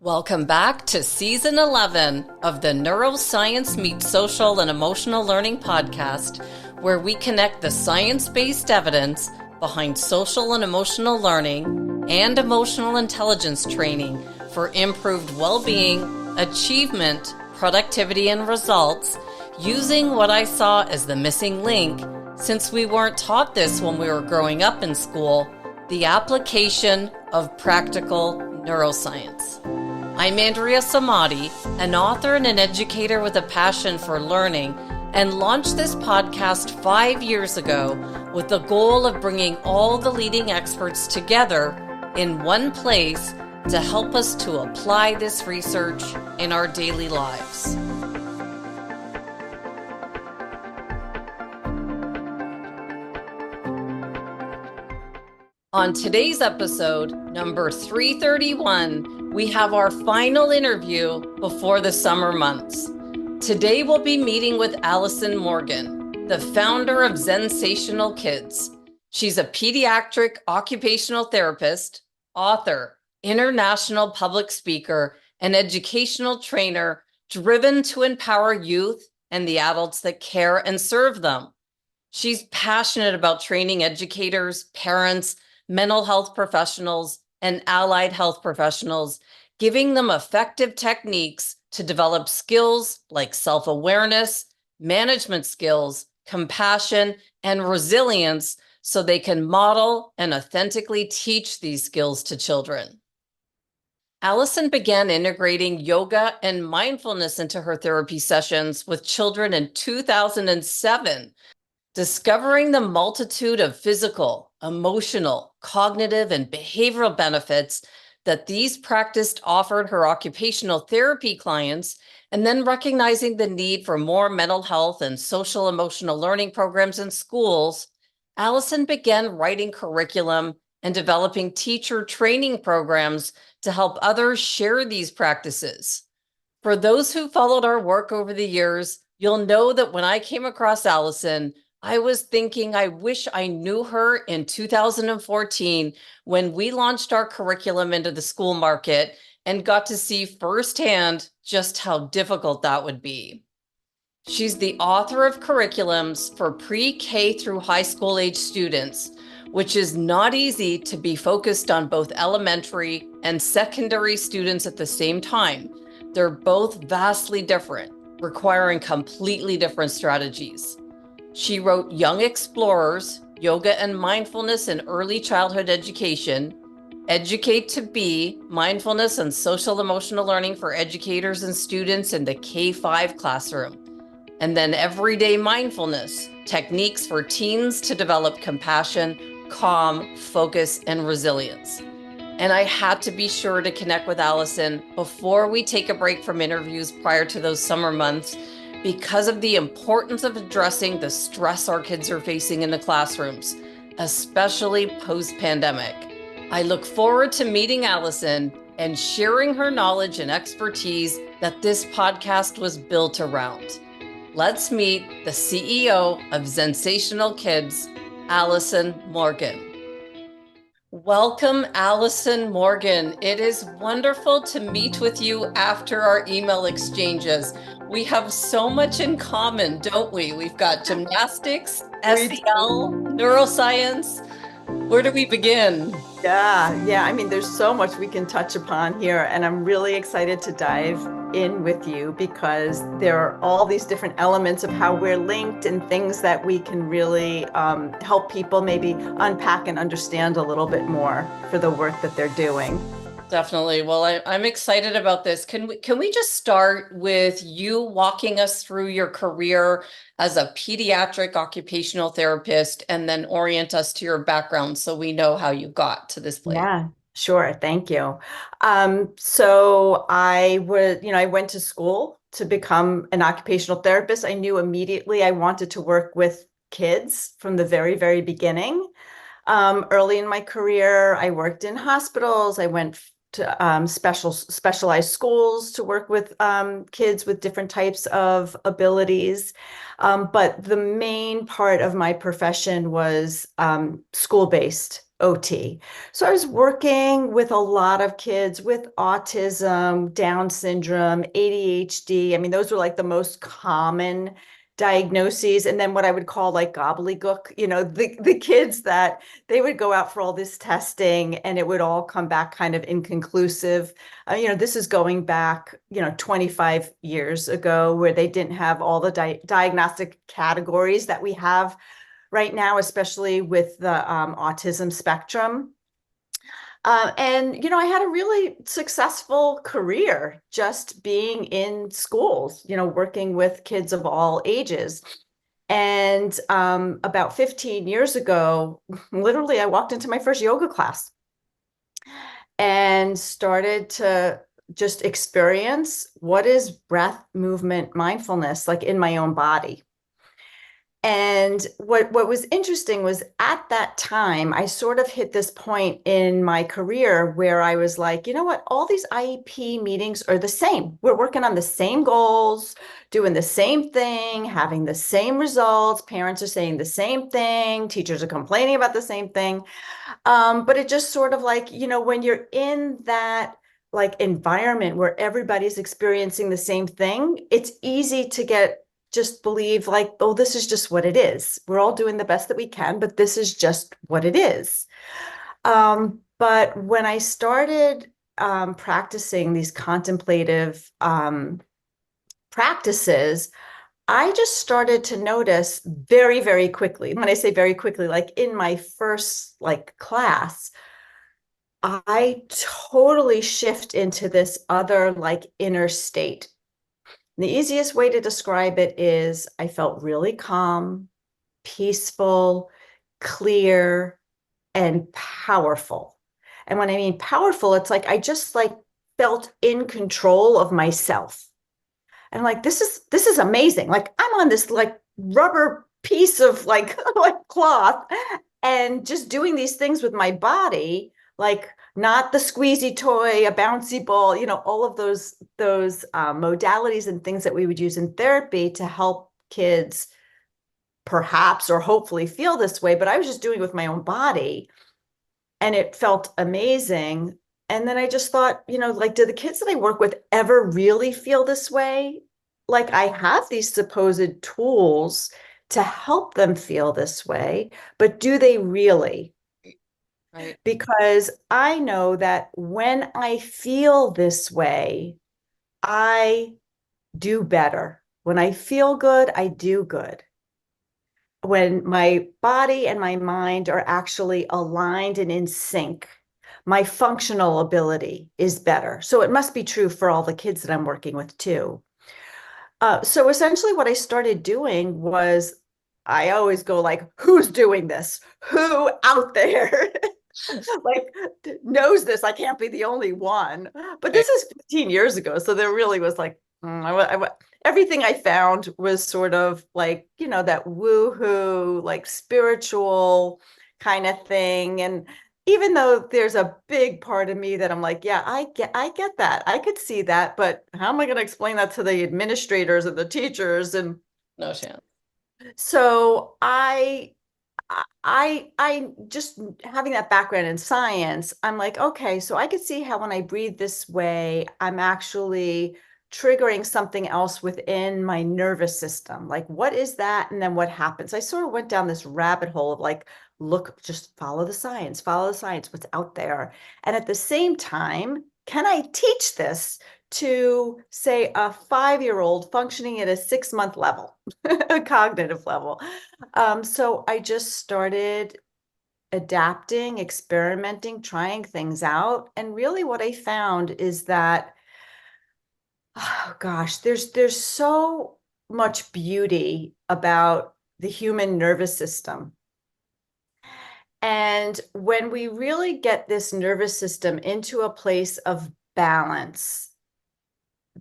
Welcome back to Season 11 of the Neuroscience Meets Social and Emotional Learning podcast, where we connect the science-based evidence behind social and emotional learning and emotional intelligence training for improved well-being, achievement, productivity, and results, using what I saw as the missing link, since we weren't taught this when we were growing up in school, the application of practical neuroscience. I'm Andrea Samadi, an author and an educator with a passion for learning, and launched this podcast 5 years ago with the goal of bringing all the leading experts together in one place to help us to apply this research in our daily lives. On today's episode, number 331, we have our final interview before the summer months. Today we'll be meeting with Allison Morgan, the founder of Zensational Kids. She's a pediatric occupational therapist, author, international public speaker, and educational trainer driven to empower youth and the adults that care and serve them. She's passionate about training educators, parents, mental health professionals, and allied health professionals, giving them effective techniques to develop skills like self-awareness, management skills, compassion, and resilience so they can model and authentically teach these skills to children. Allison began integrating yoga and mindfulness into her therapy sessions with children in 2007, discovering the multitude of physical, emotional, cognitive, and behavioral benefits that these practices offered her occupational therapy clients, and then recognizing the need for more mental health and social emotional learning programs in schools, Allison began writing curriculum and developing teacher training programs to help others share these practices. For those who followed our work over the years, you'll know that when I came across Allison, I was thinking I wish I knew her in 2014 when we launched our curriculum into the school market and got to see firsthand just how difficult that would be. She's the author of curriculums for pre-K through high school age students, which is not easy to be focused on both elementary and secondary students at the same time. They're both vastly different, requiring completely different strategies. She wrote Young Explorers, Yoga and Mindfulness in Early Childhood Education, Educate to Be, Mindfulness and Social Emotional Learning for Educators and Students in the K-5 Classroom, and then Everyday Mindfulness, Techniques for Teens to Develop Compassion, Calm, Focus, and Resilience. And I had to be sure to connect with Allison before we take a break from interviews prior to those summer months, because of the importance of addressing the stress our kids are facing in the classrooms, especially post-pandemic. I look forward to meeting Allison and sharing her knowledge and expertise that this podcast was built around. Let's meet the CEO of Zensational Kids, Allison Morgan. Welcome, Allison Morgan. It is wonderful to meet with you after our email exchanges. We have so much in common, don't we? We've got gymnastics, SEL, neuroscience. Where do we begin? Yeah. I mean, there's so much we can touch upon here, and I'm really excited to dive in with you because there are all these different elements of how we're linked and things that we can really help people maybe unpack and understand a little bit more for the work that they're doing. Definitely. Well, I'm excited about this. Can we just start with you walking us through your career as a pediatric occupational therapist and then orient us to your background so we know how you got to this place? Yeah, sure. Thank you. So I went to school to become an occupational therapist. I knew immediately I wanted to work with kids from the very, very beginning. Early in my career, I worked in hospitals. I went to specialized schools to work with kids with different types of abilities. But the main part of my profession was school-based. OT. So I was working with a lot of kids with autism, Down syndrome, ADHD. I mean, those were like the most common diagnoses. And then what I would call like gobbledygook, the kids that they would go out for all this testing and it would all come back kind of inconclusive. This is going back, 25 years ago where they didn't have all the diagnostic categories that we have right now, especially with the autism spectrum. I had a really successful career just being in schools, working with kids of all ages. And about 15 years ago, literally, I walked into my first yoga class and started to just experience what is breath, movement, mindfulness like in my own body. And what was interesting was at that time, I sort of hit this point in my career where I was like, you know what? All these IEP meetings are the same. We're working on the same goals, doing the same thing, having the same results. Parents are saying the same thing. Teachers are complaining about the same thing. But it just sort of like, when you're in that like environment where everybody's experiencing the same thing, it's easy to just believe like, oh, this is just what it is. We're all doing the best that we can, but this is just what it is. But when I started practicing these contemplative practices, I just started to notice very, very quickly. When I say very quickly, like in my first like class, I totally shift into this other like inner state. The easiest way to describe it is I felt really calm, peaceful, clear, and powerful. And when I mean powerful, it's like I just like felt in control of myself. And like this is amazing. Like I'm on this like rubber piece of like like cloth and just doing these things with my body, like not the squeezy toy, a bouncy ball, all of those modalities and things that we would use in therapy to help kids perhaps or hopefully feel this way. But I was just doing it with my own body and it felt amazing. And then I just thought, like, do the kids that I work with ever really feel this way? Like, I have these supposed tools to help them feel this way, but do they really? Right. Because I know that when I feel this way, I do better. When I feel good, I do good. When my body and my mind are actually aligned and in sync, my functional ability is better. So it must be true for all the kids that I'm working with too. So essentially what I started doing was I always go like, who's doing this? Who out there like knows this? I can't be the only one. But Right. this is 15 years ago. So there really was like, everything I found was sort of like, that woohoo, like spiritual kind of thing. And even though there's a big part of me that I'm like, yeah, I get that. I could see that, but how am I going to explain that to the administrators and the teachers? And No chance. so I just having that background in science, I'm like, okay, so I could see how when I breathe this way, I'm actually triggering something else within my nervous system. Like, what is that? And then what happens? I sort of went down this rabbit hole of like, look, just follow the science, what's out there. And at the same time, can I teach this to, say, a 5-year-old functioning at a 6-month level, a cognitive level? So I just started adapting, experimenting, trying things out. And really what I found is that, oh gosh, there's so much beauty about the human nervous system. And when we really get this nervous system into a place of balance,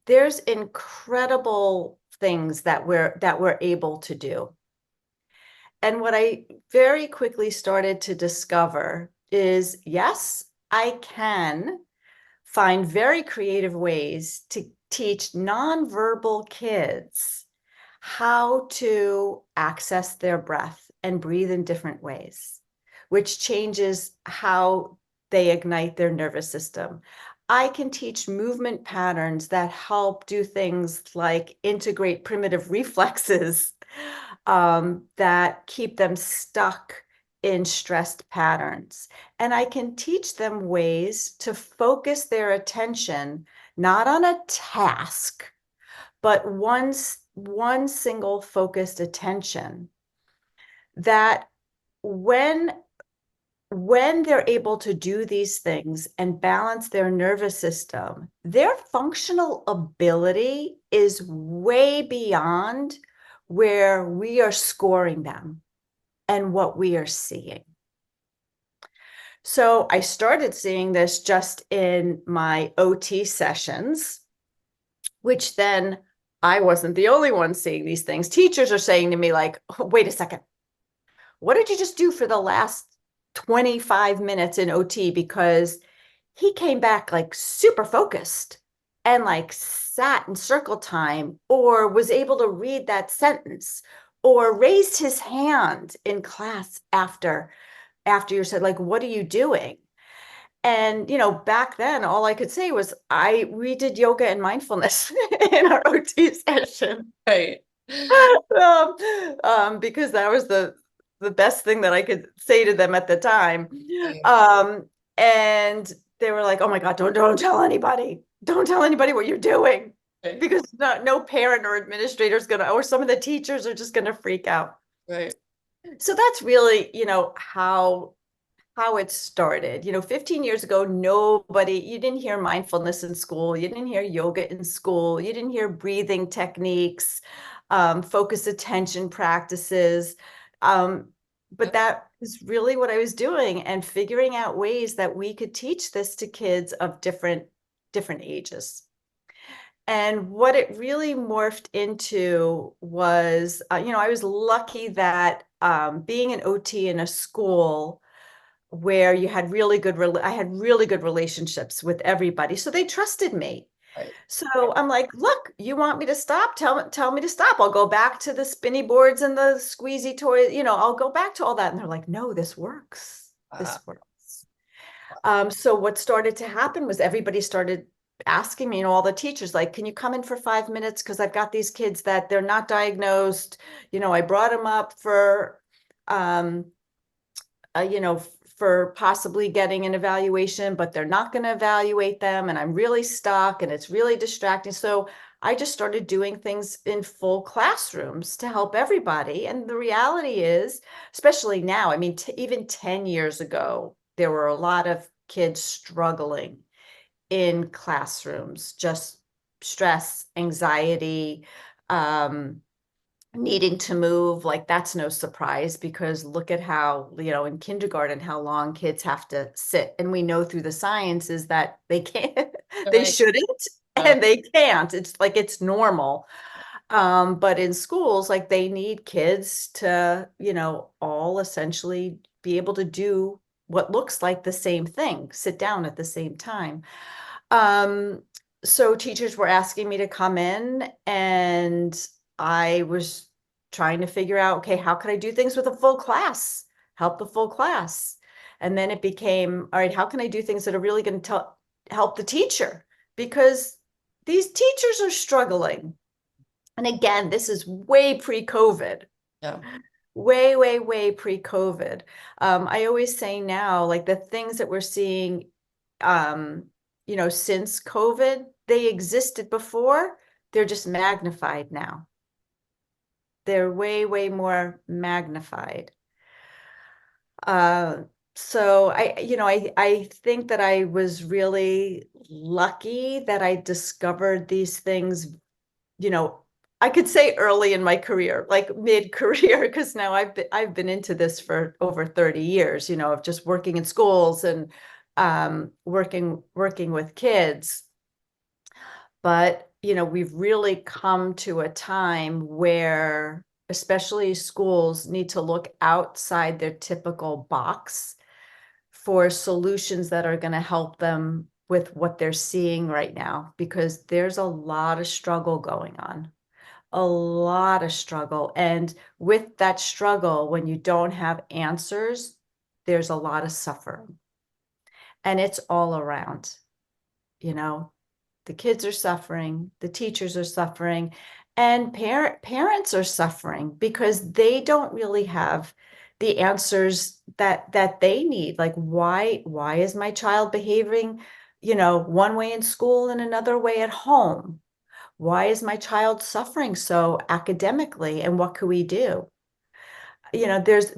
there's incredible things that we're able to do. And what I very quickly started to discover is, yes, I can find very creative ways to teach nonverbal kids how to access their breath and breathe in different ways. which changes how they ignite their nervous system. I can teach movement patterns that help do things like integrate primitive reflexes that keep them stuck in stressed patterns. And I can teach them ways to focus their attention not on a task, but one single focused attention that when they're able to do these things and balance their nervous system, their functional ability is way beyond where we are scoring them and what we are seeing. So I started seeing this just in my OT sessions, which then I wasn't the only one seeing these things. Teachers are saying to me, like, oh, wait a second, what did you just do for the last 25 minutes in OT? Because he came back like super focused and like sat in circle time or was able to read that sentence or raised his hand in class after you said, like, what are you doing? And, back then, all I could say was, we did yoga and mindfulness in our OT session. Right. Because that was the best thing that I could say to them at the time. Right. And they were like, oh my God, don't tell anybody. Don't tell anybody what you're doing. Right. Because no parent or administrator is or some of the teachers are just gonna freak out. Right. So that's really, how it started. 15 years ago, you didn't hear mindfulness in school. You didn't hear yoga in school. You didn't hear breathing techniques, focused attention practices. But that is really what I was doing and figuring out ways that we could teach this to kids of different ages. And what it really morphed into was, I was lucky that being an OT in a school where you had I had really good relationships with everybody. So they trusted me. Right. So I'm like, look, you want me to stop? Tell me to stop. I'll go back to the spinny boards and the squeezy toys. I'll go back to all that. And they're like, no, this works. This works. So what started to happen was everybody started asking me, all the teachers, like, can you come in for 5 minutes? Because I've got these kids that they're not diagnosed. I brought them up for, for possibly getting an evaluation, but they're not going to evaluate them. And I'm really stuck and it's really distracting. So I just started doing things in full classrooms to help everybody. And the reality is, especially now, I mean, even 10 years ago, there were a lot of kids struggling in classrooms, just stress, anxiety, needing to move. Like, that's no surprise because look at how, in kindergarten, how long kids have to sit. And we know through the science is that they can't, they Right. shouldn't, and they can't. It's like, it's normal. But in schools, like, they need kids to, all essentially be able to do what looks like the same thing, sit down at the same time. So teachers were asking me to come in and I was trying to figure out, okay, how could I do things with a full class, help the full class? And then it became, all right, how can I do things that are really going to help the teacher? Because these teachers are struggling. And again, this is way pre-COVID. Yeah. Way, way, way pre-COVID. I always say now, like, the things that we're seeing, since COVID, they existed before, they're just magnified now. They're way, way more magnified. So I think that I was really lucky that I discovered these things, I could say early in my career, like mid-career, because now I've been into this for over 30 years, of just working in schools and working with kids. But, we've really come to a time where especially schools need to look outside their typical box for solutions that are going to help them with what they're seeing right now, because there's a lot of struggle going on. A lot of struggle. And with that struggle, when you don't have answers, there's a lot of suffering. And it's all around, you know, the kids are suffering, the teachers are suffering, and parents are suffering because they don't really have the answers that they need. Like, why is my child behaving, one way in school and another way at home? Why is my child suffering so academically, and what could we do? There's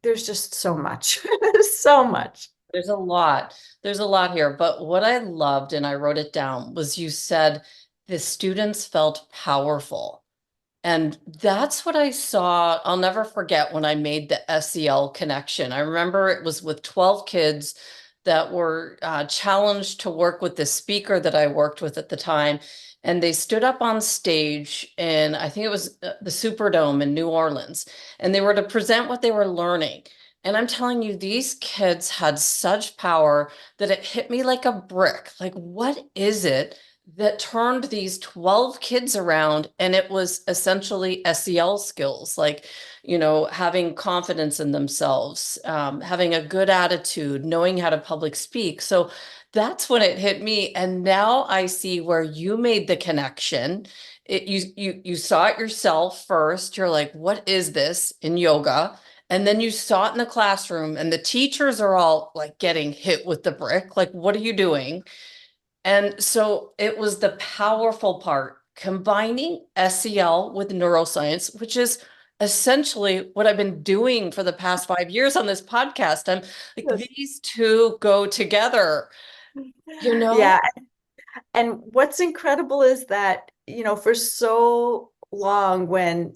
just so much. So much. There's a lot. There's a lot here. But what I loved, and I wrote it down, was you said the students felt powerful. And that's what I saw. I'll never forget when I made the SEL connection. I remember it was with 12 kids that were challenged to work with the speaker that I worked with at the time. And they stood up on stage, and I think it was the Superdome in New Orleans, and they were to present what they were learning. And I'm telling you, these kids had such power that it hit me like a brick. Like, what is it that turned these 12 kids around? And it was essentially SEL skills, like, having confidence in themselves, having a good attitude, knowing how to public speak. So that's when it hit me. And now I see where you made the connection. You saw it yourself first. You're like, what is this in yoga? And then you saw it in the classroom, and the teachers are all like getting hit with the brick. Like, what are you doing? And so it was the powerful part, combining SEL with neuroscience, which is essentially what I've been doing for the past 5 years on this podcast. I'm like, Yes. these two go together, you know? Yeah. And what's incredible is that, for so long when,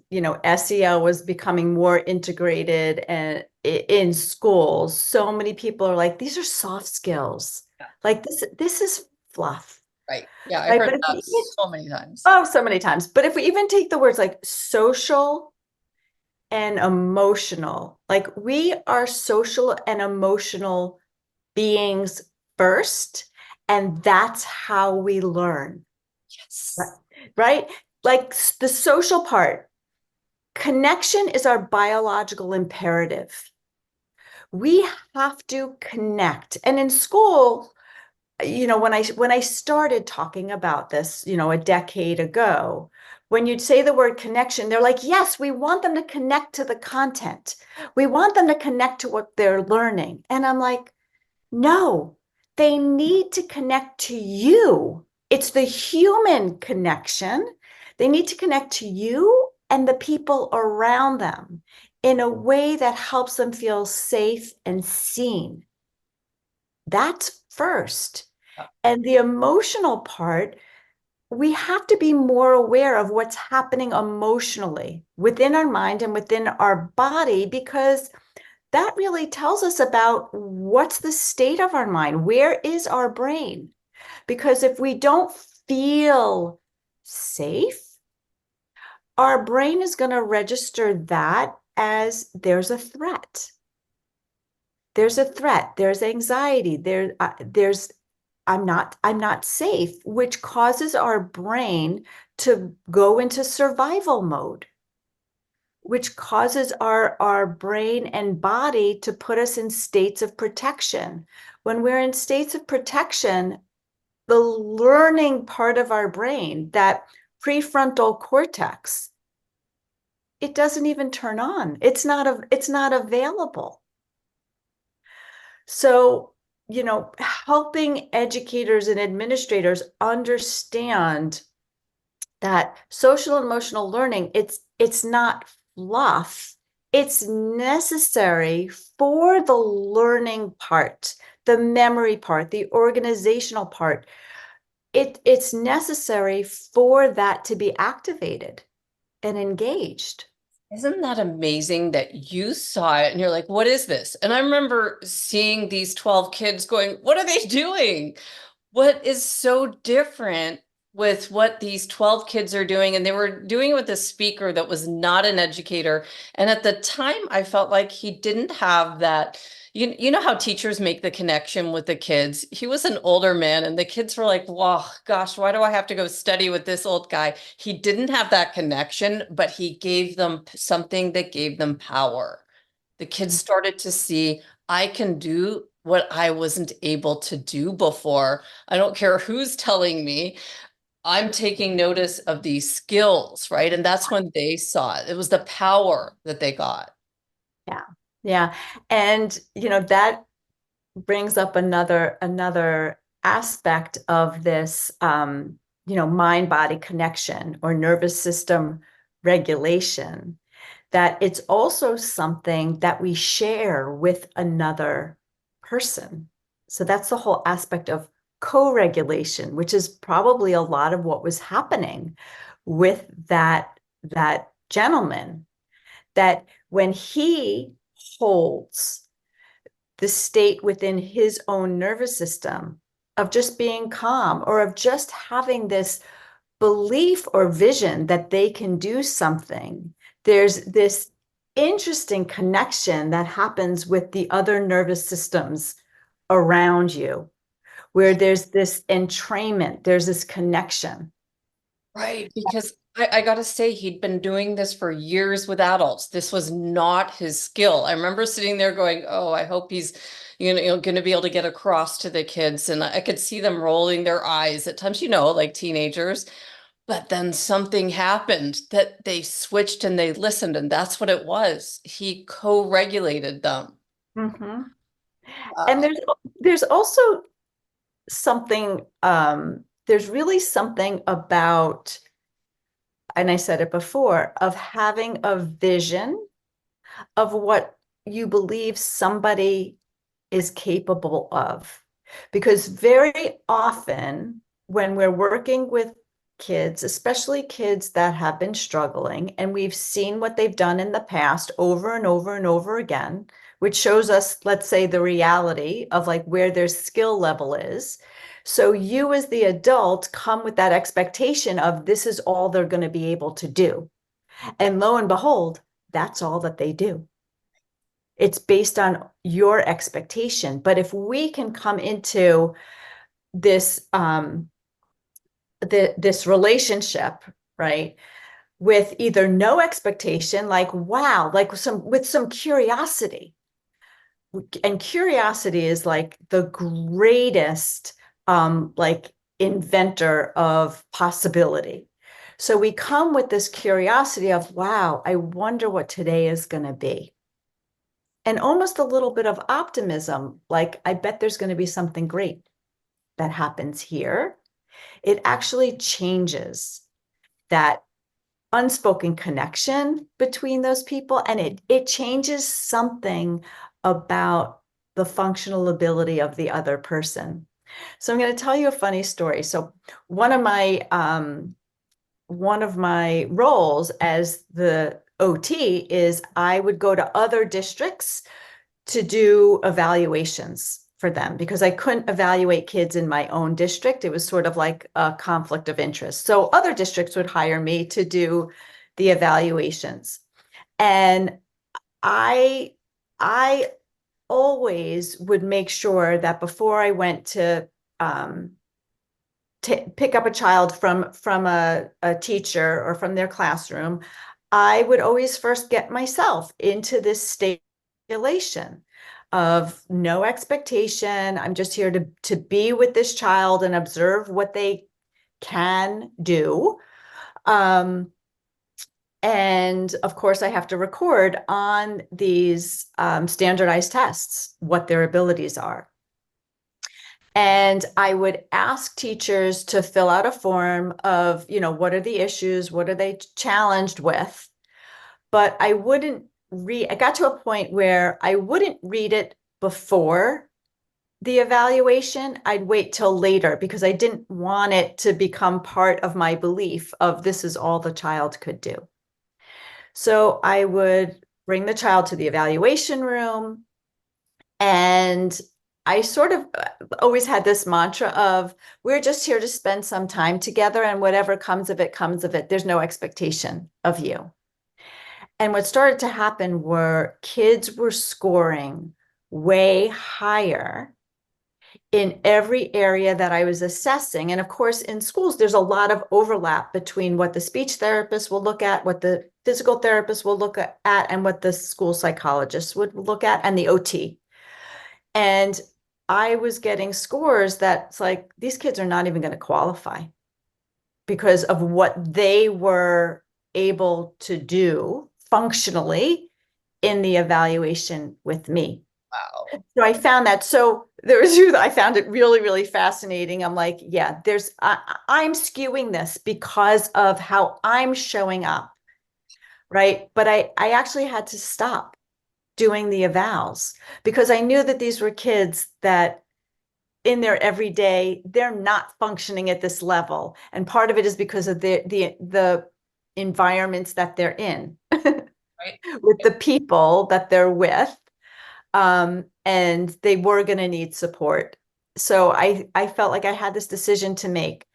SEL was becoming more integrated and in schools, so many people are like, these are soft skills. Yeah. Like this is fluff. Right. Yeah, I Right. heard But if we that even, so many times. oh, so many times. But if we even take the words like social and emotional, like we are social and emotional beings first, and that's how we learn. Yes. Right? Like the social part, connection is our biological imperative. We have to connect. And in school, when I started talking about this, a decade ago, when you'd say the word connection, they're like, yes, we want them to connect to the content. We want them to connect to what they're learning. And I'm like, no, they need to connect to you. It's the human connection. They need to connect to you and the people around them in a way that helps them feel safe and seen. That's first. And the emotional part, we have to be more aware of what's happening emotionally within our mind and within our body, because that really tells us about what's the state of our mind. Where is our brain? Because if we don't feel safe, our brain is going to register that as there's a threat. There's a threat. There's anxiety. There's I'm not safe, which causes our brain to go into survival mode, which causes our brain and body to put us in states of protection. When we're in states of protection, the learning part of our brain, that prefrontal cortex, it doesn't even turn on. It's not available. So, helping educators and administrators understand that social and emotional learning, it's not fluff. It's necessary for the learning part, the memory part, the organizational part. It's necessary for that to be activated and engaged. Isn't that amazing that you saw it and you're like, what is this? And I remember seeing these 12 kids going, what are they doing? What is so different with what these 12 kids are doing? And they were doing it with a speaker that was not an educator. And at the time, I felt like he didn't have that. You know how teachers make the connection with the kids? He was an older man, and the kids were like, "Wow, gosh, why do I have to go study with this old guy?" He didn't have that connection, but he gave them something that gave them power. The kids started to see, I can do what I wasn't able to do before. I don't care who's telling me. I'm taking notice of these skills, right? And that's when they saw it. It was the power that they got. Yeah. Yeah. And, that brings up another aspect of this, mind body connection or nervous system regulation, that it's also something that we share with another person. So that's the whole aspect of co-regulation, which is probably a lot of what was happening with that gentleman, that when he holds the state within his own nervous system of just being calm, or of just having this belief or vision that they can do something, there's this interesting connection that happens with the other nervous systems around you, where there's this entrainment, there's this connection. Right, because I got to say, he'd been doing this for years with adults. This was not his skill. I remember sitting there going, "Oh, I hope he's, going to be able to get across to the kids." And I could see them rolling their eyes at times, like teenagers. But then something happened that they switched and they listened, and that's what it was. He co-regulated them. Mm-hmm. And Wow. there's also something, there's really something about, and I said it before, of having a vision of what you believe somebody is capable of. Because very often, when we're working with kids, especially kids that have been struggling, and we've seen what they've done in the past over and over and over again, which shows us, let's say, the reality of like where their skill level is. So you as the adult come with that expectation of this is all they're going to be able to do. And lo and behold, that's all that they do. It's based on your expectation. But if we can come into this this relationship, right, with either no expectation, like wow, like some curiosity, and curiosity is like the greatest like inventor of possibility. So we come with this curiosity of wow, I wonder what today is going to be, and almost a little bit of optimism, like I bet there's going to be something great that happens here. It actually changes that unspoken connection between those people, and it changes something about the functional ability of the other person. So I'm going to tell you a funny story. So one of my roles as the OT is I would go to other districts to do evaluations for them, because I couldn't evaluate kids in my own district. It was sort of like a conflict of interest. So other districts would hire me to do the evaluations. And I I always would make sure that before I went um, to pick up a child from a teacher or from their classroom, I would always first get myself into this state of elation, of no expectation. I'm just here to be with this child and observe what they can do. Um, and of course, I have to record on these standardized tests what their abilities are. And I would ask teachers to fill out a form of, what are the issues? What are they challenged with? But I wouldn't read, I got to a point where I wouldn't read it before the evaluation. I'd wait till later because I didn't want it to become part of my belief of this is all the child could do. So I would bring the child to the evaluation room, and I sort of always had this mantra of we're just here to spend some time together, and whatever comes of it, comes of it. There's no expectation of you. And what started to happen were kids were scoring way higher in every area that I was assessing. And of course, in schools, there's a lot of overlap between what the speech therapist will look at, what the physical therapist will look at, and what the school psychologist would look at, and the OT. And I was getting scores that's like, these kids are not even going to qualify because of what they were able to do functionally in the evaluation with me. Wow. So I found that. So there was you. I found it really, really fascinating. I'm like, yeah, I'm skewing this because of how I'm showing up, right? But I actually had to stop doing the evals because I knew that these were kids that in their everyday, they're not functioning at this level. And part of it is because of the environments that they're in Right. with the people that they're with. And they were going to need support. So I felt like I had this decision to make.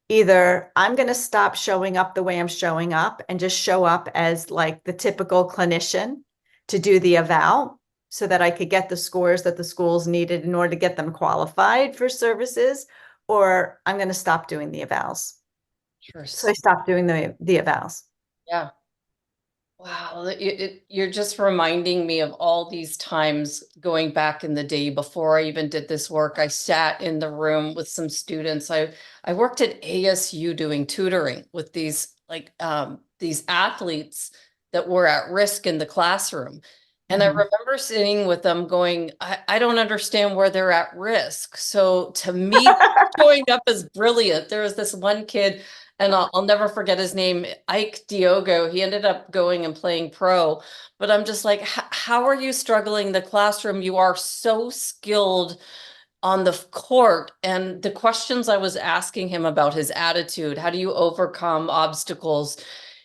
Either I'm going to stop showing up the way I'm showing up and just show up as like the typical clinician to do the eval so that I could get the scores that the schools needed in order to get them qualified for services, or I'm going to stop doing the evals. So I Interesting. stopped doing the evals. Yeah. Wow, you're just reminding me of all these times going back in the day before I even did this work. I sat in the room with some students. I worked at ASU doing tutoring with these athletes that were at risk in the classroom. And I Mhm. remember sitting with them going, I don't understand where they're at risk. So to me, showing up as brilliant. There was this one kid, and I'll never forget his name, Ike Diogo. He ended up going and playing pro. But I'm just like, how are you struggling in the classroom? You are so skilled on the court. And the questions I was asking him about his attitude, how do you overcome obstacles?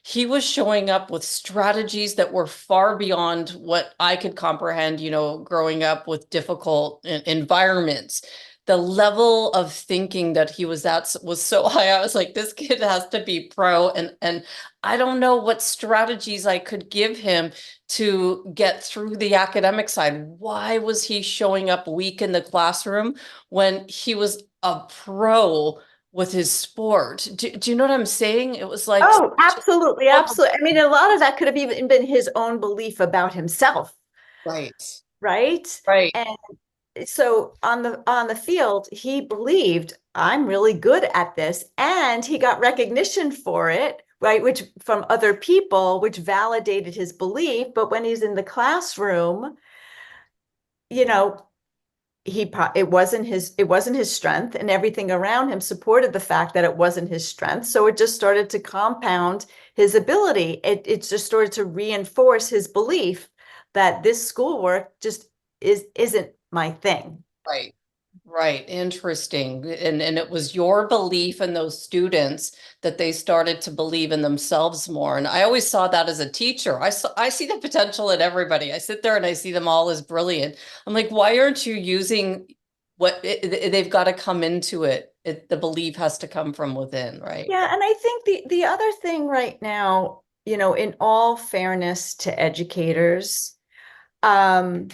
He was showing up with strategies that were far beyond what I could comprehend, growing up with difficult environments. The level of thinking that he was at was so high. I was like, this kid has to be pro. And I don't know what strategies I could give him to get through the academic side. Why was he showing up weak in the classroom when he was a pro with his sport? Do you know what I'm saying? It was like, Oh, absolutely, absolutely. I mean, a lot of that could have even been his own belief about himself, right, right? right, And so on the field, he believed I'm really good at this, and he got recognition for it, right? Which from other people, which validated his belief. But when he's in the classroom, you know, it wasn't his strength, and everything around him supported the fact that it wasn't his strength. So it just started to compound his ability. It just started to reinforce his belief that this schoolwork just isn't my thing. right. Right, interesting. And it was your belief in those students that they started to believe in themselves more. And I always saw that as a teacher. I see the potential in everybody. I sit there and I see them all as brilliant. I'm like, why aren't you using they've got to come into it. The belief has to come from within, right? Yeah, and I think the other thing right now, in all fairness to educators, um,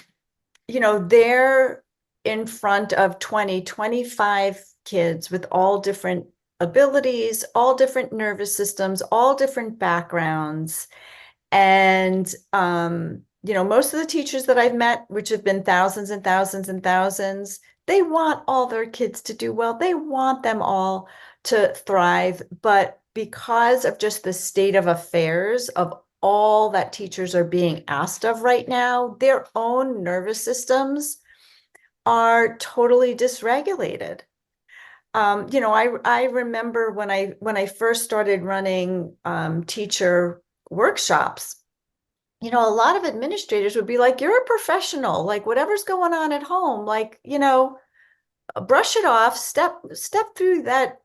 they're in front of 20, 25 kids with all different abilities, all different nervous systems, all different backgrounds. And, most of the teachers that I've met, which have been thousands and thousands and thousands, they want all their kids to do well. They want them all to thrive. But because of just the state of affairs of all that teachers are being asked of right now, their own nervous systems are totally dysregulated. I remember when I first started running teacher workshops, a lot of administrators would be like, you're a professional, like whatever's going on at home, like, brush it off, step through that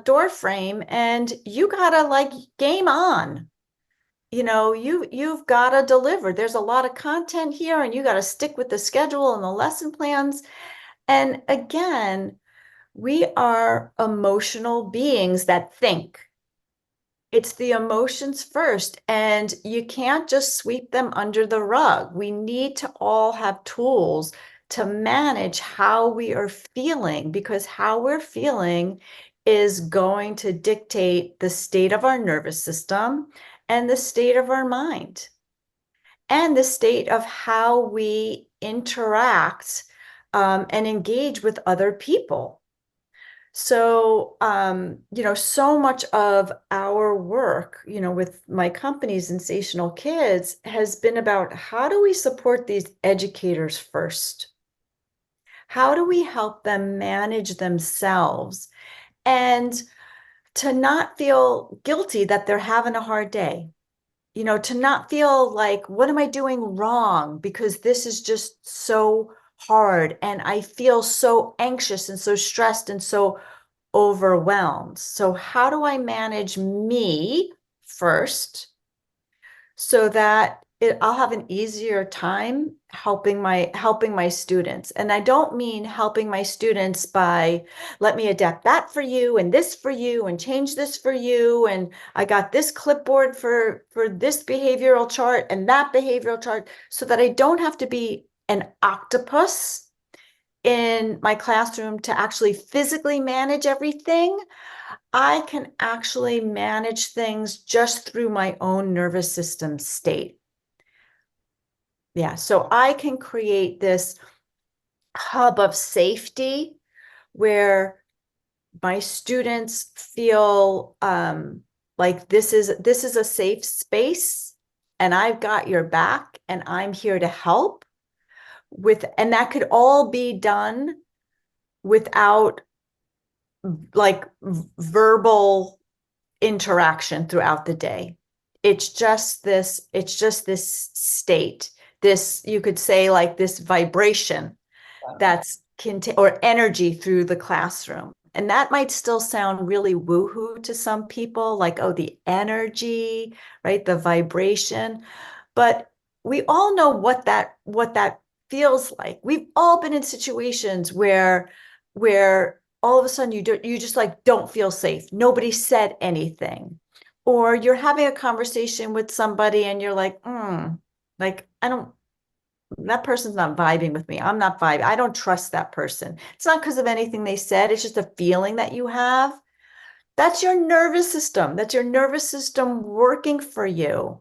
door frame, and you gotta like game on. You've gotta deliver. There's a lot of content here, and you gotta stick with the schedule and the lesson plans. And again, we are emotional beings that think. It's the emotions first, and you can't just sweep them under the rug. We need to all have tools to manage how we are feeling, because how we're feeling is going to dictate the state of our nervous system and the state of our mind and the state of how we interact and engage with other people. So, so much of our work, with my company, Sensational Kids, has been about how do we support these educators first? How do we help them manage themselves and to not feel guilty that they're having a hard day? To not feel like, what am I doing wrong? Because this is just so hard and I feel so anxious and so stressed and so overwhelmed. So how do I manage me first so that I'll have an easier time helping my students? And I don't mean helping my students by let me adapt that for you and this for you and change this for you. And I got this clipboard for this behavioral chart and that behavioral chart so that I don't have to be an octopus in my classroom to actually physically manage everything. I can actually manage things just through my own nervous system state. Yeah, so I can create this hub of safety where my students feel like this is a safe space and I've got your back and I'm here to help and that could all be done without like verbal interaction throughout the day. It's just this state, this, you could say, like this vibration that's or energy through the classroom. And that might still sound really woohoo to some people, like, oh, the energy, right? The vibration. But we all know what that feels like. We've all been in situations where all of a sudden you just like don't feel safe. Nobody said anything. Or you're having a conversation with somebody and you're like, like I don't that person's not vibing with me. I'm not vibing. I don't trust that person. It's not because of anything they said. It's just a feeling that you have. That's your nervous system. That's your nervous system working for you.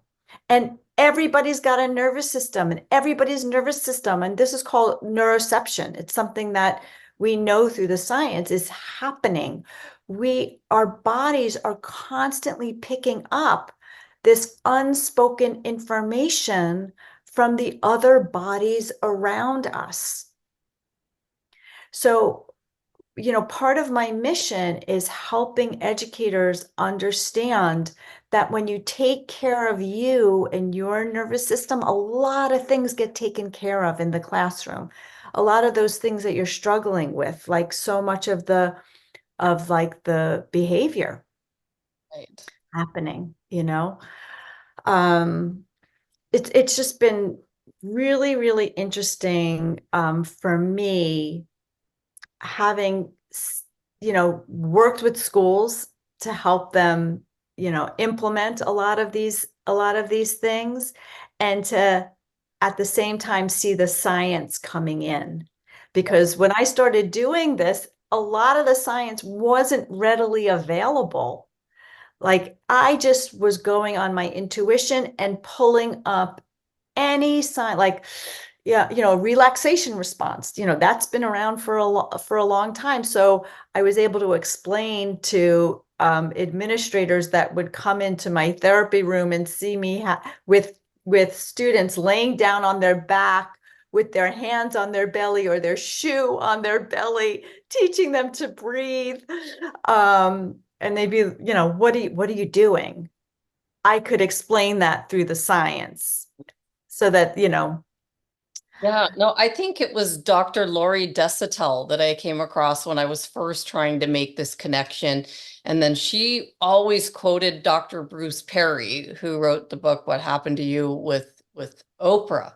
And everybody's got a nervous system, and everybody's nervous system, and this is called neuroception. It's something that we know through the science is happening. Our bodies are constantly picking up this unspoken information from the other bodies around us. So, part of my mission is helping educators understand that when you take care of you and your nervous system, a lot of things get taken care of in the classroom. A lot of those things that you're struggling with, like so much of the behavior Right. happening, Um, it's just been really, really interesting for me having worked with schools to help them implement a lot of these things, and to at the same time see the science coming in, because when I started doing this, a lot of the science wasn't readily available. Like I just was going on my intuition and pulling up any sign, like, yeah, relaxation response, that's been around for a long time. So I was able to explain to administrators that would come into my therapy room and see me with students laying down on their back with their hands on their belly or their shoe on their belly, teaching them to breathe. And they'd be, what are you doing? I could explain that through the science so that, Yeah, no, I think it was Dr. Lori Desautels that I came across when I was first trying to make this connection. And then she always quoted Dr. Bruce Perry, who wrote the book, What Happened to You with Oprah.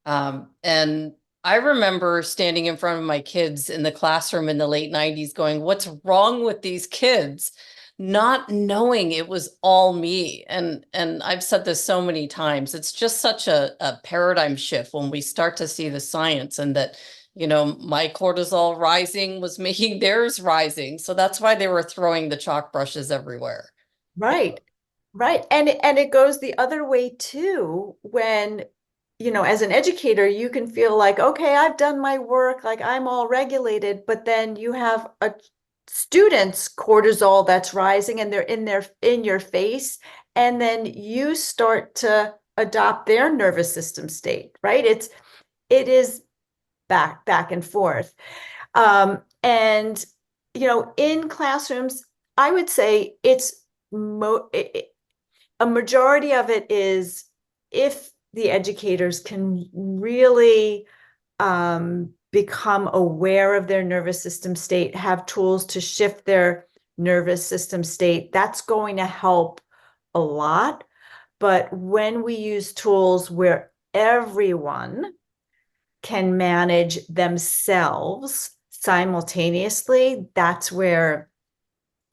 And I remember standing in front of my kids in the classroom in the late 90s going, what's wrong with these kids? Not knowing it was all me. And I've said this so many times, it's just such a paradigm shift when we start to see the science and that my cortisol rising was making theirs rising. So that's why they were throwing the chalk brushes everywhere. Right. Right. And it goes the other way too, when, as an educator, you can feel like, okay, I've done my work, like I'm all regulated, but then you have a student's cortisol that's rising and they're in your face, and then you start to adopt their nervous system state, right? It is back and forth. And in classrooms, I would say a majority of it is, if the educators can really become aware of their nervous system state, have tools to shift their nervous system state, that's going to help a lot. But when we use tools where everyone can manage themselves simultaneously, that's where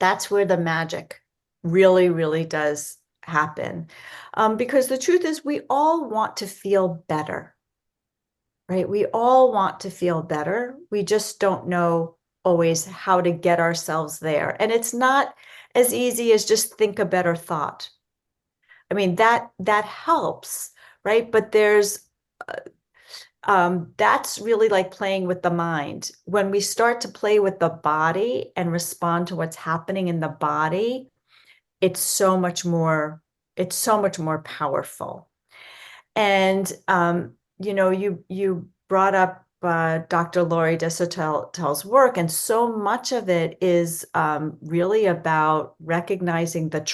the magic really, really does happen. Because the truth is, we all want to feel better, right? We all want to feel better. We just don't know always how to get ourselves there. And it's not as easy as just think a better thought. I mean, that helps, right? But that's really like playing with the mind. When we start to play with the body and respond to what's happening in the body, it's so much more, powerful. And you brought up Dr. Laurie Desautels' work, and so much of it is really about recognizing the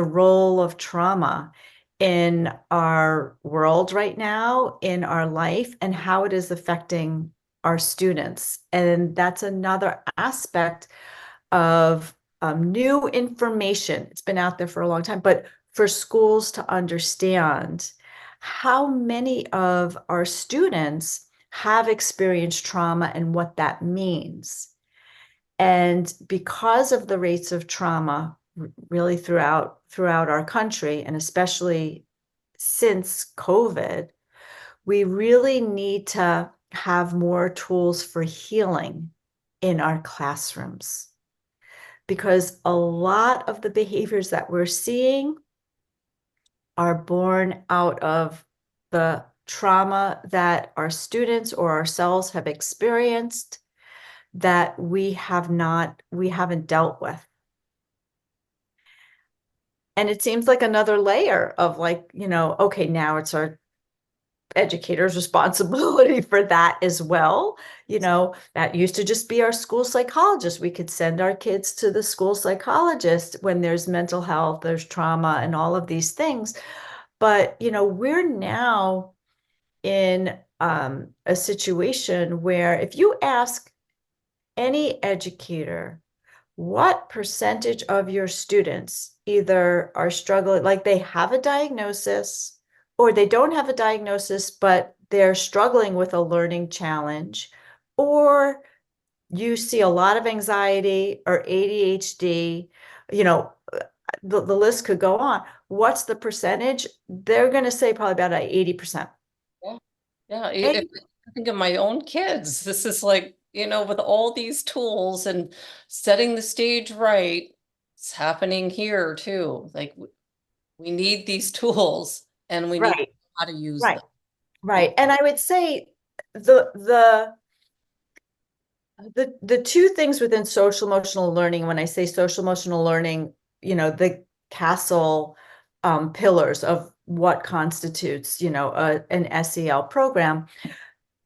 role of trauma in our world right now, in our life, and how it is affecting our students. And that's another aspect of new information. It's been out there for a long time, but for schools to understand how many of our students have experienced trauma and what that means. And because of the rates of trauma really throughout our country, and especially since COVID, we really need to have more tools for healing in our classrooms, because a lot of the behaviors that we're seeing are born out of the trauma that our students or ourselves have experienced that we haven't dealt with. And it seems like another layer of like, okay, now it's our educators' responsibility for that as well. That used to just be our school psychologist. We could send our kids to the school psychologist when there's mental health, there's trauma, and all of these things. But, we're now in a situation where if you ask any educator, what percentage of your students either are struggling, like they have a diagnosis, or they don't have a diagnosis, but they're struggling with a learning challenge, or you see a lot of anxiety or ADHD, the list could go on. What's the percentage? They're going to say probably about 80%. Yeah. Yeah. If I think of my own kids, this is like, with all these tools and setting the stage right, it's happening here too. Like we need these tools and we need Right, how to use right, them. right. And I would say the two things within social emotional learning, when I say social emotional learning, the castle pillars of what constitutes, an SEL program,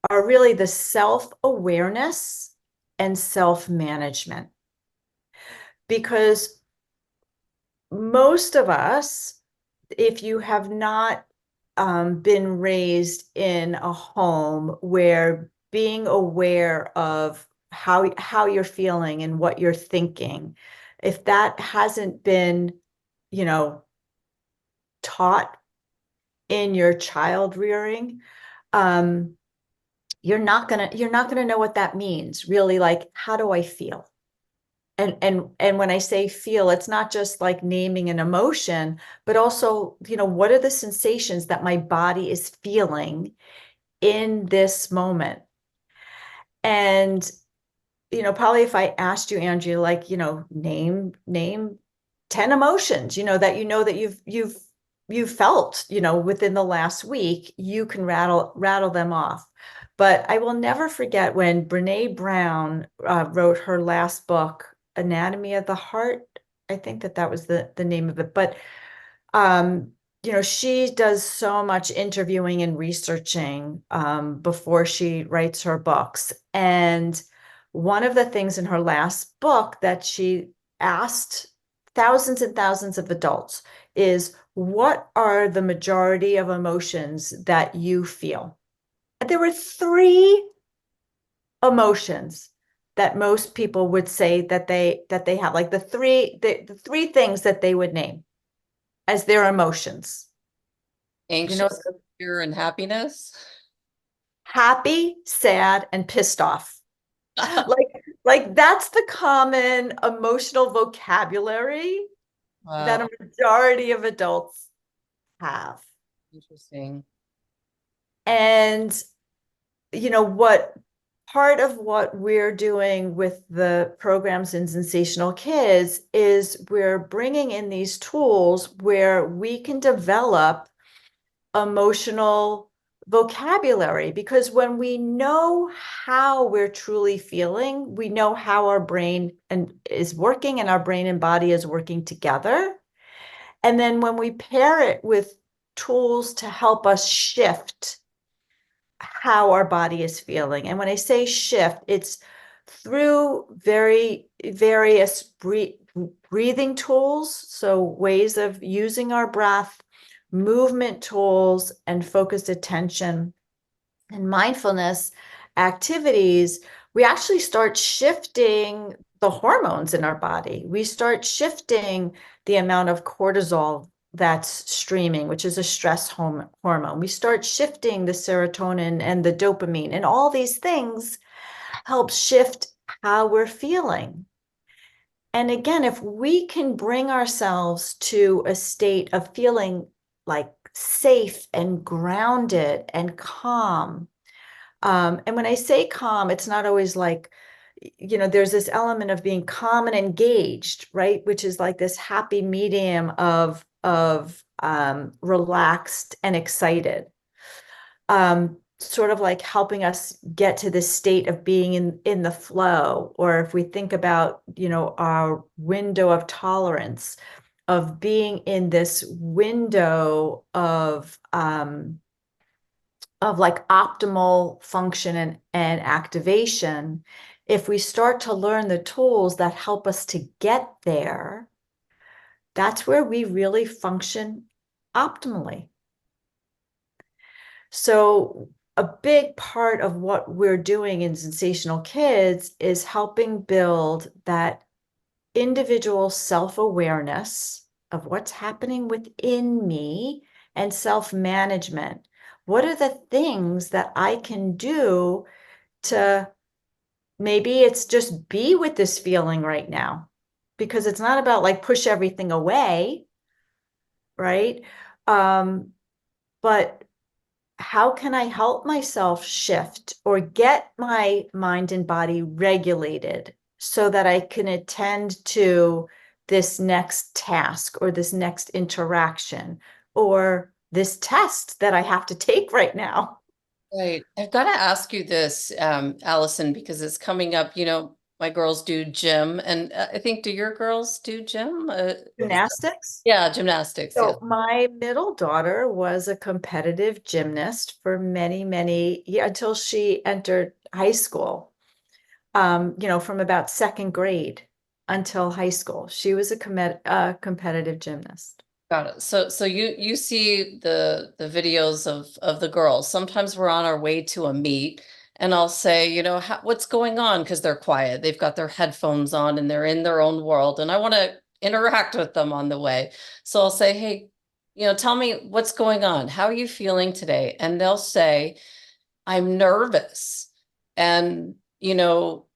are really the self-awareness and self-management. Because most of us, if you have not been raised in a home where being aware of how you're feeling and what you're thinking, if that hasn't been, taught in your child rearing, um, you're not gonna know what that means, really. Like, how do I feel? And when I say feel, it's not just like naming an emotion, but also, what are the sensations that my body is feeling in this moment. And, probably if I asked you, Andrea, like, name 10 emotions, that you've felt, within the last week, you can rattle them off. But I will never forget when Brene Brown wrote her last book, Anatomy of the Heart. I think that was the name of it. But she does so much interviewing and researching before she writes her books. And one of the things in her last book that she asked thousands and thousands of adults is, what are the majority of emotions that you feel? And there were three emotions that most people would say that they have, like the three things that they would name as their emotions. You know, Anxious, fear, and happiness. happy, sad, and pissed off. Like that's the common emotional vocabulary that Wow, a majority of adults have. interesting. And what part of what we're doing with the programs in Sensational Kids is we're bringing in these tools where we can develop emotional vocabulary, because when we know how we're truly feeling, we know how our brain and is working and our brain and body is working together. And then when we pair it with tools to help us shift how our body is feeling. And when I say shift, it's through various breathing tools, so ways of using our breath, movement tools, and focused attention and mindfulness activities. We actually start shifting the hormones in our body. We start shifting the amount of cortisol that's streaming, which is a stress hormone. We start shifting the serotonin and the dopamine, and all these things help shift how we're feeling. And again, if we can bring ourselves to a state of feeling like safe and grounded and calm. And when I say calm, it's not always like, there's this element of being calm and engaged, right? Which is like this happy medium of relaxed and excited. Sort of like helping us get to this state of being in the flow. Or if we think about, our window of tolerance, of being in this window of like optimal function and activation. If we start to learn the tools that help us to get there, that's where we really function optimally. So a big part of what we're doing in Sensational Kids is helping build that individual self-awareness of what's happening within me and self-management. What are the things that I can do to, maybe it's just be with this feeling right now, because it's not about like push everything away, right? But how can I help myself shift or get my mind and body regulated so that I can attend to this next task or this next interaction or this test that I have to take right now? Right. I've got to ask you this, Allison, because it's coming up. My girls do gym, and I think, do your girls do gym? Gymnastics. Yeah, gymnastics. Yes. So my middle daughter was a competitive gymnast for many, many years until she entered high school. From about second grade until high school, she was a competitive gymnast. Got it. So you see the videos of the girls. Sometimes we're on our way to a meet, and I'll say, what's going on? Because they're quiet. They've got their headphones on and they're in their own world, and I want to interact with them on the way. So I'll say, hey, tell me what's going on. How are you feeling today? And they'll say, I'm nervous. And,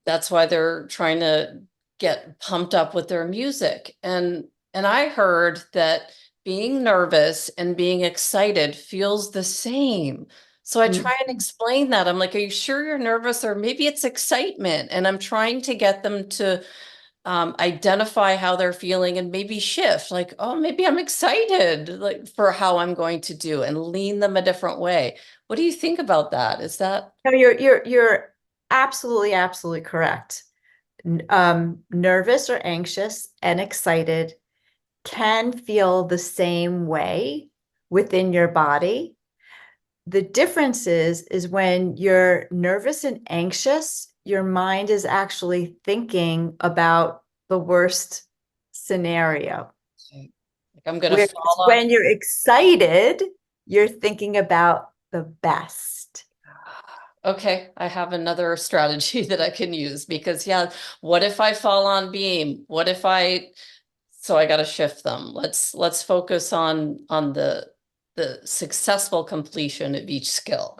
that's why they're trying to get pumped up with their music. And I heard that being nervous and being excited feels the same. So I try and explain that. I'm like, are you sure you're nervous? Or maybe it's excitement. And I'm trying to get them to identify how they're feeling and maybe shift, like, oh, maybe I'm excited, like, for how I'm going to do, and lean them a different way. What do you think about that? Is that No, you're absolutely correct. Nervous or anxious and excited can feel the same way within your body. The difference is when you're nervous and anxious, your mind is actually thinking about the worst scenario. like I'm gonna Whereas fall on? when you're excited, you're thinking about the best. Okay, I have another strategy that I can use, because yeah, what if I fall on beam? What if I, so I got to shift them. Let's focus on the successful completion of each skill.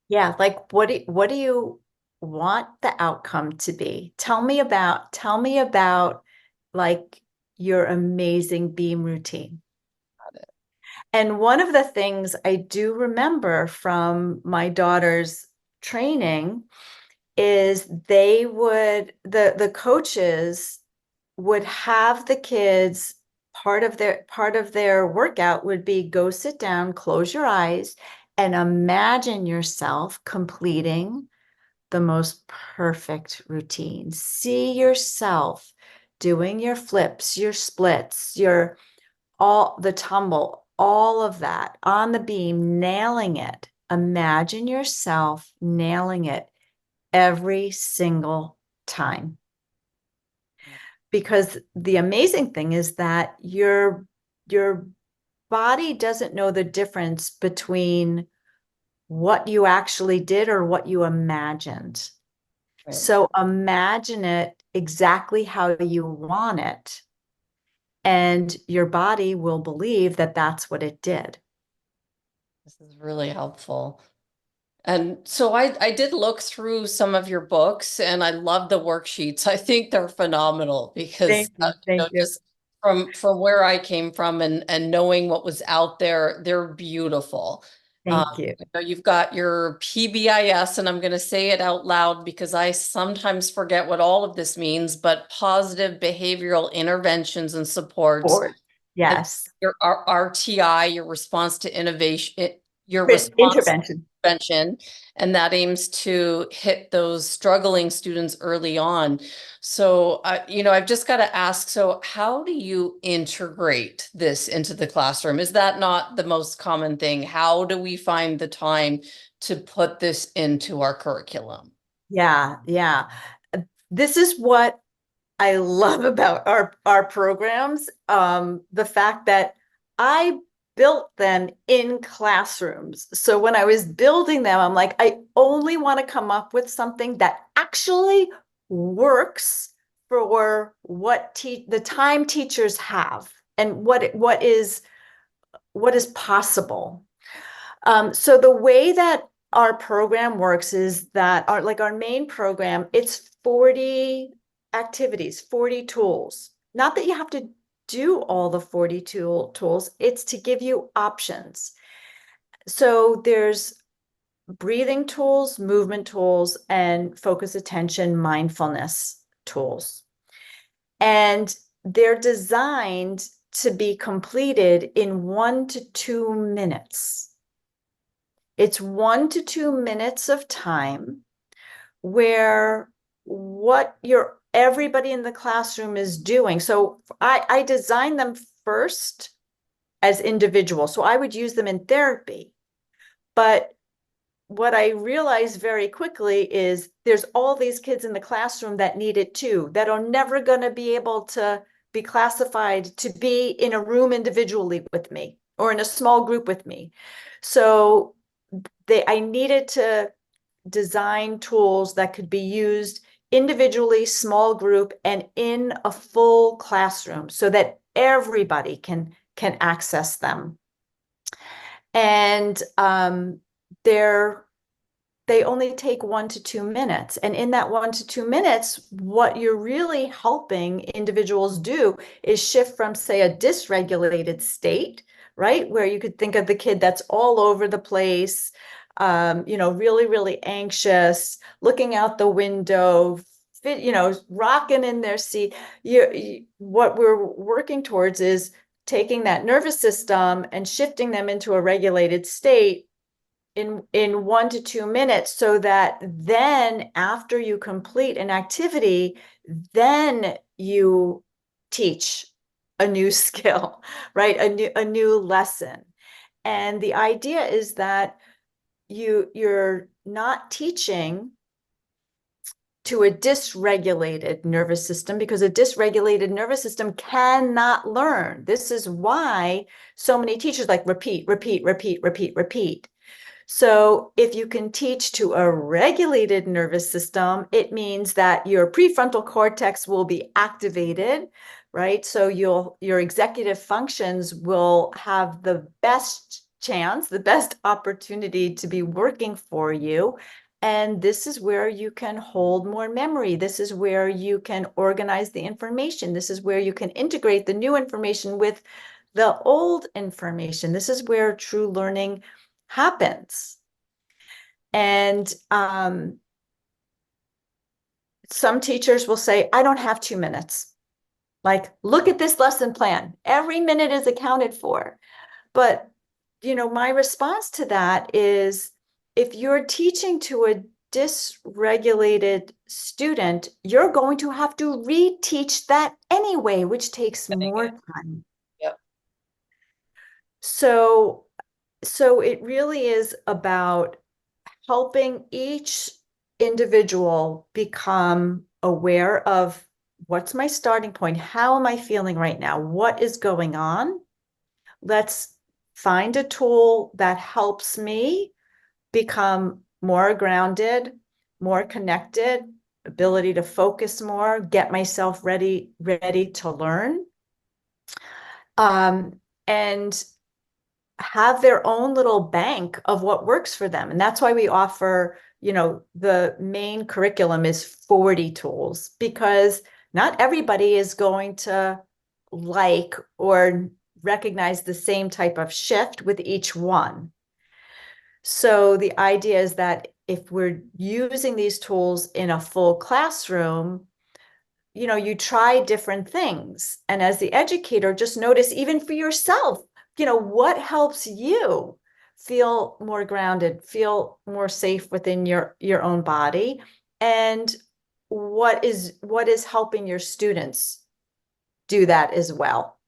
Yeah, like what do you want the outcome to be? Tell me about like your amazing beam routine. And one of the things I do remember from my daughter's training is the coaches would have the kids, part of their workout would be go sit down, close your eyes, and imagine yourself completing the most perfect routine. See yourself doing your flips, your splits, your all the tumble, all of that on the beam, nailing it. Imagine yourself nailing it every single time. Because the amazing thing is that your body doesn't know the difference between what you actually did or what you imagined. Right. So imagine it exactly how you want it, and your body will believe that that's what it did. This is really helpful. And so I did look through some of your books, and I love the worksheets. I think they're phenomenal because Thank you. Thank you. just from where I came from, and knowing what was out there, they're beautiful. Thank you. You've got your PBIS, and I'm going to say it out loud because I sometimes forget what all of this means, but positive behavioral interventions and supports. Board. And Yes. your RTI, your response to innovation, your response Intervention. intervention, and that aims to hit those struggling students early on. So, I've just got to ask, so how do you integrate this into the classroom? Is that not the most common thing? How do we find the time to put this into our curriculum? Yeah, yeah. This is what I love about our programs. The fact that I built them in classrooms. So when I was building them, I'm like, I only want to come up with something that actually works for the time teachers have and what is possible. So the way that our program works is that our main program, it's 40 activities, 40 tools. Not that you have to do all the 40 tools, it's to give you options. So there's breathing tools, movement tools, and focus attention, mindfulness tools. And they're designed to be completed in 1 to 2 minutes. It's 1 to 2 minutes of time where what everybody in the classroom is doing. So I designed them first as individuals. So I would use them in therapy. But what I realized very quickly is there's all these kids in the classroom that need it too, that are never going to be able to be classified to be in a room individually with me or in a small group with me. So I needed to design tools that could be used individually, small group, and in a full classroom so that everybody can access them. And they only take 1 to 2 minutes. And in that 1 to 2 minutes, what you're really helping individuals do is shift from, say, a dysregulated state, right? Where you could think of the kid that's all over the place, really, really anxious, looking out the window, rocking in their seat. What we're working towards is taking that nervous system and shifting them into a regulated state in 1 to 2 minutes, so that then after you complete an activity, then you teach a new skill, right? A new lesson. And the idea is that you're not teaching to a dysregulated nervous system, because a dysregulated nervous system cannot learn. This is why so many teachers like repeat, repeat, repeat, repeat, repeat. So if you can teach to a regulated nervous system, it means that your prefrontal cortex will be activated, right? So your executive functions will have the best chance, the best opportunity to be working for you. And this is where you can hold more memory. This is where you can organize the information. This is where you can integrate the new information with the old information. This is where true learning happens. And some teachers will say, I don't have 2 minutes. Like, look at this lesson plan. Every minute is accounted for. But, my response to that is, if you're teaching to a dysregulated student, you're going to have to reteach that anyway, which takes more time. Yep. So it really is about helping each individual become aware of, what's my starting point? How am I feeling right now? What is going on? Let's find a tool that helps me become more grounded, more connected, ability to focus more, get myself ready to learn. And have their own little bank of what works for them. And that's why we offer, the main curriculum is 40 tools, because not everybody is going to like or recognize the same type of shift with each one. So the idea is that if we're using these tools in a full classroom, you try different things. And as the educator, just notice, even for yourself, what helps you feel more grounded, feel more safe within your own body, and what is helping your students do that as well.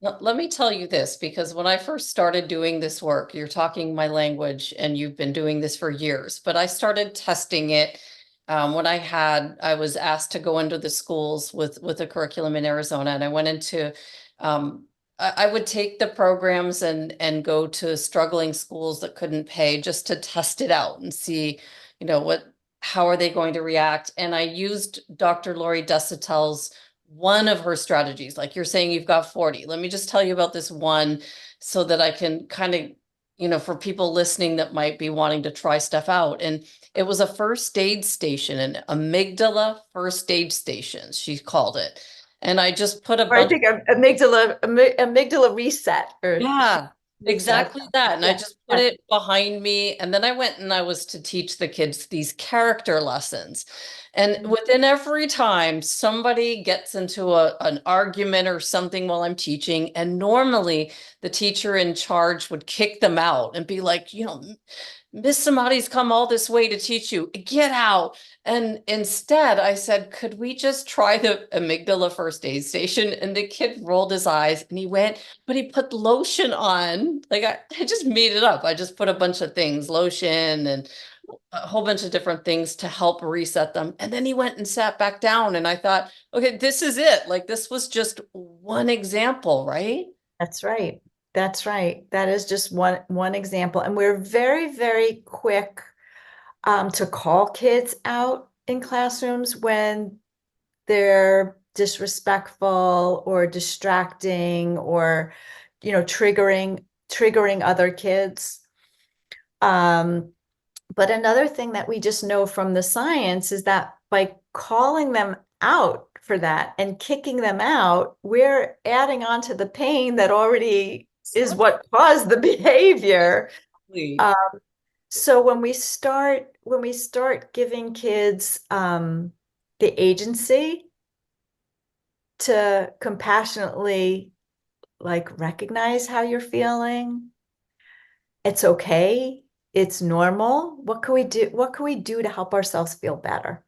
Let me tell you this, because when I first started doing this work, you're talking my language and you've been doing this for years, but I started testing it when I was asked to go into the schools with a curriculum in Arizona, and I went into I would take the programs and go to struggling schools that couldn't pay, just to test it out and see, how are they going to react. And I used Dr. Lori Desautel's, one of her strategies. Like you're saying, you've got 40. Let me just tell you about this one, so that I can kind of, for people listening that might be wanting to try stuff out. And it was a first aid station, an amygdala first aid station, she called it. And I just put a Or I bunch. think amygdala reset, or Yeah, reset. exactly that. And I Yeah. just put it behind me. And then I went and I was to teach the kids these character lessons. And within every time somebody gets into an argument or something while I'm teaching, and normally the teacher in charge would kick them out and be like, Miss Samadi's come all this way to teach you, get out. And instead I said, could we just try the amygdala first aid station? And the kid rolled his eyes and he went, but he put lotion on. Like I just made it up. I just put a bunch of things, lotion and a whole bunch of different things to help reset them. And then he went and sat back down. And I thought, okay, this is it. Like this was just one example, right? That's right. That's right. That is just one example. And we're very, very quick to call kids out in classrooms when they're disrespectful or distracting, or triggering other kids. But another thing that we just know from the science is that by calling them out for that and kicking them out, we're adding on to the pain that already is what caused the behavior. Exactly. Uh, So when we start giving kids the agency to compassionately like recognize how you're feeling, it's okay, it's normal. What can we do? What can we do to help ourselves feel better?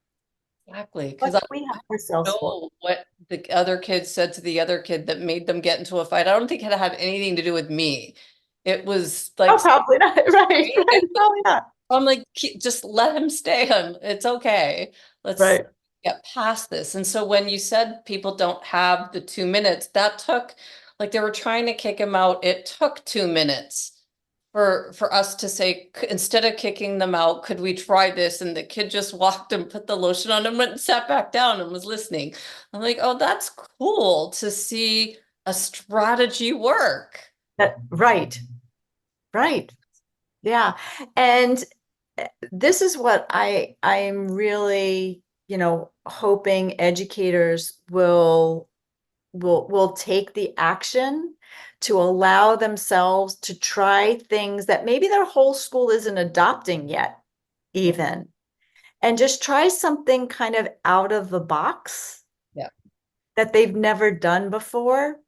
Exactly. What Because I can we help ourselves for? know what the other kid said to the other kid that made them get into a fight. I don't think it had anything to do with me. It was like, Oh, probably not. Right, right? right, probably not. I'm like, Just let him stay. It's okay. Let's Right. get past this." And so when you said people don't have the 2 minutes, that took, like they were trying to kick him out. It took 2 minutes for us to say, Instead of kicking them out, could we try this?" And the kid just walked and put the lotion on and went and sat back down and was listening. I'm like, oh, that's cool to see a strategy work. Right, right. Yeah. And this is what I'm really, hoping educators will take the action to allow themselves to try things that maybe their whole school isn't adopting yet, even, and just try something kind of out of the box Yeah. that they've never done before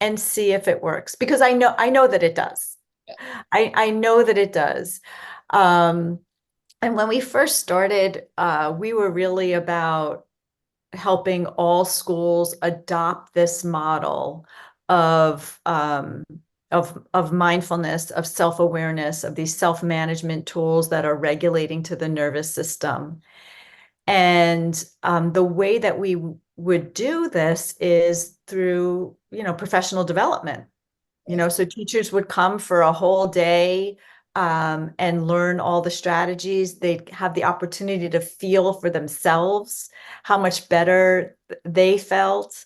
and see if it works. Because I know that it does. Yeah. I know that it does. Um, and when we first started, we were really about helping all schools adopt this model of of mindfulness, of self-awareness, of these self-management tools that are regulating to the nervous system. And the way that we would do this is through, professional development. So teachers would come for a whole day and learn all the strategies. They'd have the opportunity to feel for themselves how much better they felt.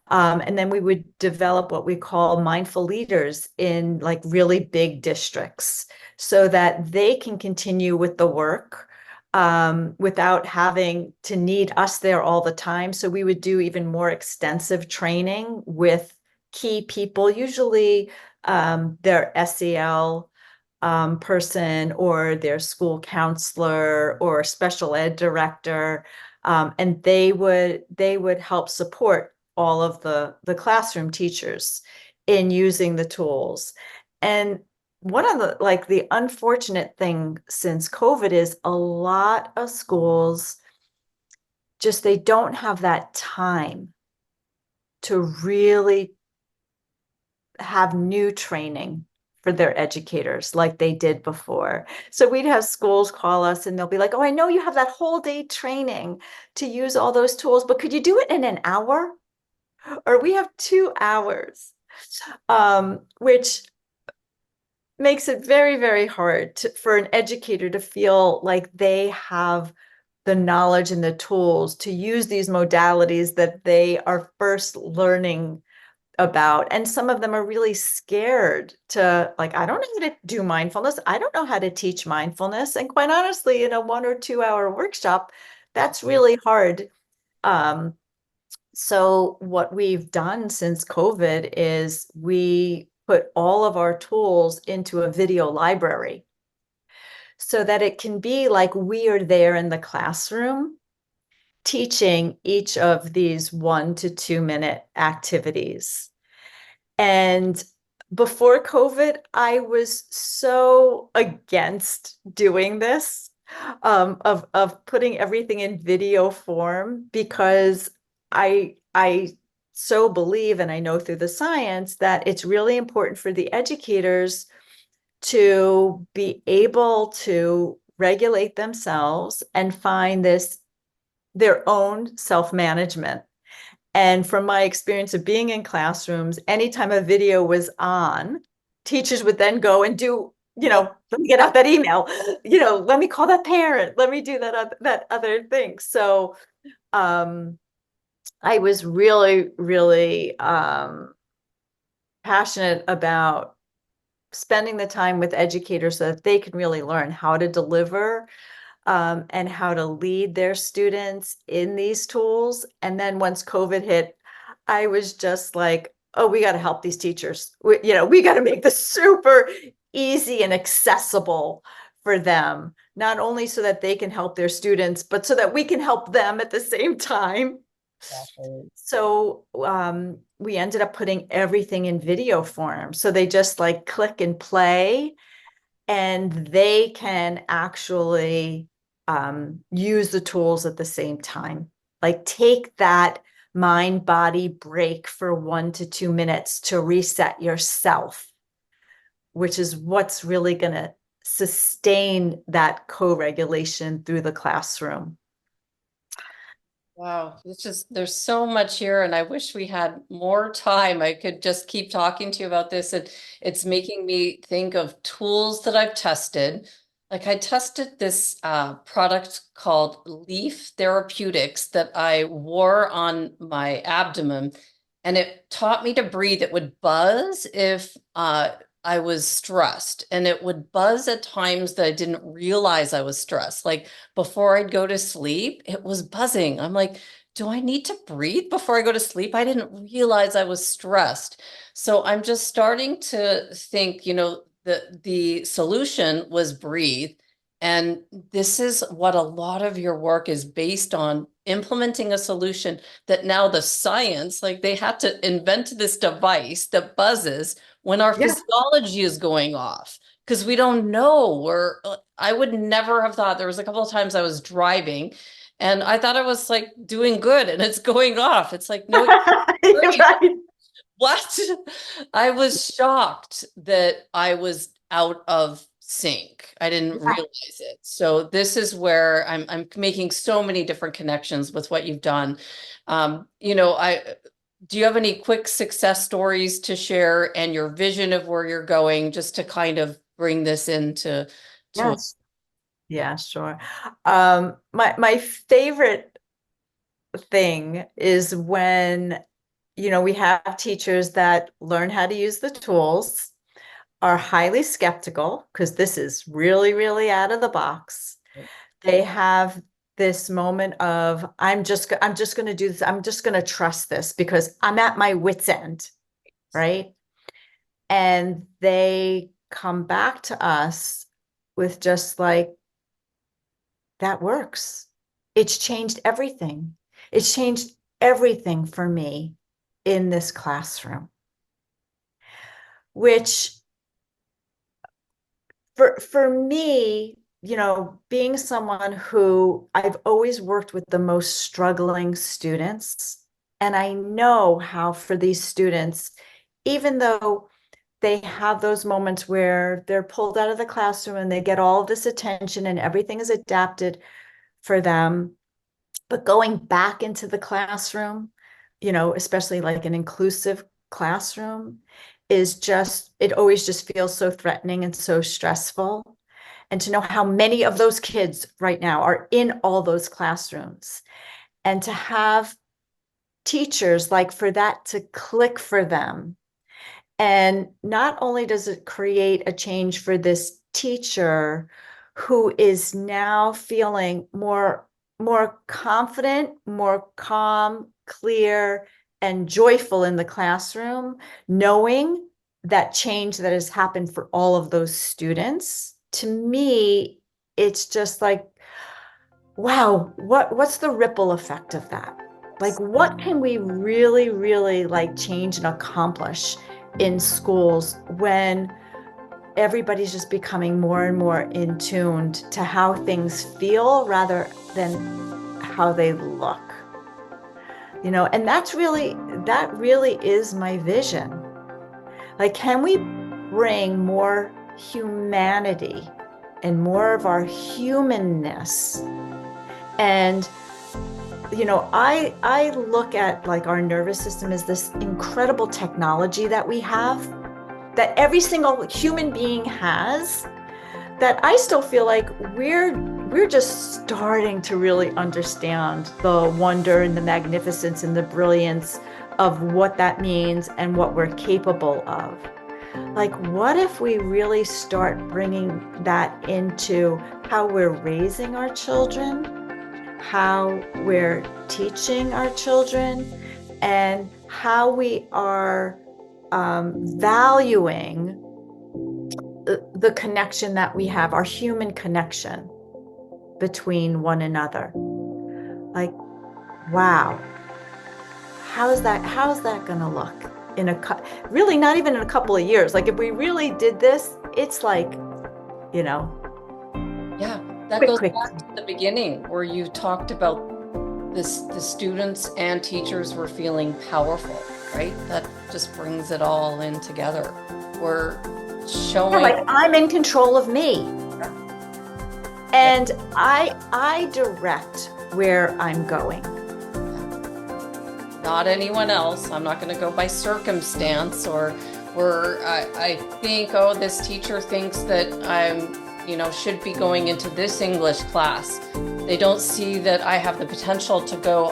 And then we would develop what we call mindful leaders in like really big districts so that they can continue with the work without having to need us there all the time. So we would do even more extensive training with key people, usually their SEL person or their school counselor or special ed director, and they would help support all of the classroom teachers in using the tools. And one of the unfortunate thing since COVID is a lot of schools just they don't have that time to really have new training for their educators like they did before. So we'd have schools call us and they'll be like, "Oh, I know you have that whole day training to use all those tools, but could you do it in an hour?" Or we have 2 hours, which makes it very, very hard for an educator to feel like they have the knowledge and the tools to use these modalities that they are first learning about. And some of them are really scared to, like, I don't know how to do mindfulness. I don't know how to teach mindfulness. And quite honestly, in a 1 or 2 hour workshop, that's really hard. Um, so what we've done since COVID is we put all of our tools into a video library so that it can be like we are there in the classroom teaching each of these 1 to 2 minute activities. And before COVID, I was so against doing this, of putting everything in video form because I so believe, and I know through the science, that it's really important for the educators to be able to regulate themselves and find this their own self-management. And from my experience of being in classrooms, anytime a video was on, teachers would then go and do, let me get out that email, let me call that parent, let me do that other thing. So I was really, really passionate about spending the time with educators so that they can really learn how to deliver and how to lead their students in these tools. And then once COVID hit, I was just like, oh, we got to help these teachers. We got to make this super easy and accessible for them, not only so that they can help their students, but so that we can help them at the same time. Exactly. So we ended up putting everything in video form. So they just like click and play, and they can actually use the tools at the same time. Like take that mind body break for 1 to 2 minutes to reset yourself, which is what's really going to sustain that co-regulation through the classroom. Wow, it's just there's so much here, and I wish we had more time. I could just keep talking to you about this, and it's making me think of tools that I've tested. Like I tested this product called Leaf Therapeutics that I wore on my abdomen, and it taught me to breathe. It would buzz if I was stressed, and it would buzz at times that I didn't realize I was stressed. Like before I'd go to sleep, it was buzzing. I'm like, do I need to breathe before I go to sleep? I didn't realize I was stressed. So I'm just starting to think, the solution was breathe. And this is what a lot of your work is based on, implementing a solution that now the science, like they had to invent this device that buzzes when our Yeah. physiology is going off, because we don't know. I would never have thought. There was a couple of times I was driving and I thought I was like doing good and it's going off. It's like, no, Right. what? I was shocked that I was out of sync. I didn't Yeah. realize it. So this is where I'm making so many different connections with what you've done. I do you have any quick success stories to share and your vision of where you're going, just to kind of bring this into to Yes. Yeah, sure. My favorite thing is when, we have teachers that learn how to use the tools, are highly skeptical because this is really, really out of the box. They have this moment of, I'm just going to do this. I'm just going to trust this because I'm at my wit's end, right? And they come back to us with just like, that works. It's changed everything. It's changed everything for me in this classroom, which for me, being someone who I've always worked with the most struggling students, and I know how for these students, even though they have those moments where they're pulled out of the classroom and they get all this attention and everything is adapted for them, but going back into the classroom, especially like an inclusive classroom, it always just feels so threatening and so stressful. And to know how many of those kids right now are in all those classrooms, and to have teachers like for that to click for them. And not only does it create a change for this teacher who is now feeling more confident, more calm, clear, and joyful in the classroom, knowing that change that has happened for all of those students. To me, it's just like, wow, what's the ripple effect of that? Like, what can we really, really like change and accomplish in schools when everybody's just becoming more and more in tuned to how things feel rather than how they look? And that really is my vision. Like, can we bring more humanity and more of our humanness? And I look at like our nervous system as this incredible technology that we have, that every single human being has, that I still feel like we're just starting to really understand the wonder and the magnificence and the brilliance of what that means and what we're capable of. Like, what if we really start bringing that into how we're raising our children, how we're teaching our children, and how we are valuing the connection that we have, our human connection between one another. Like, wow, how's that gonna look in really not even in a couple of years? Like if we really did this, it's like, you know, Yeah, that quick, goes quick. back to the beginning where you talked about this, the students and teachers were feeling powerful, right? That just brings it all in together. We're Yeah, showing, like I'm in control of me. yeah, And I direct where I'm going. not anyone else. I'm not going to go by circumstance or I think, oh, this teacher thinks that I'm, should be going into this English class. They don't see that I have the potential to go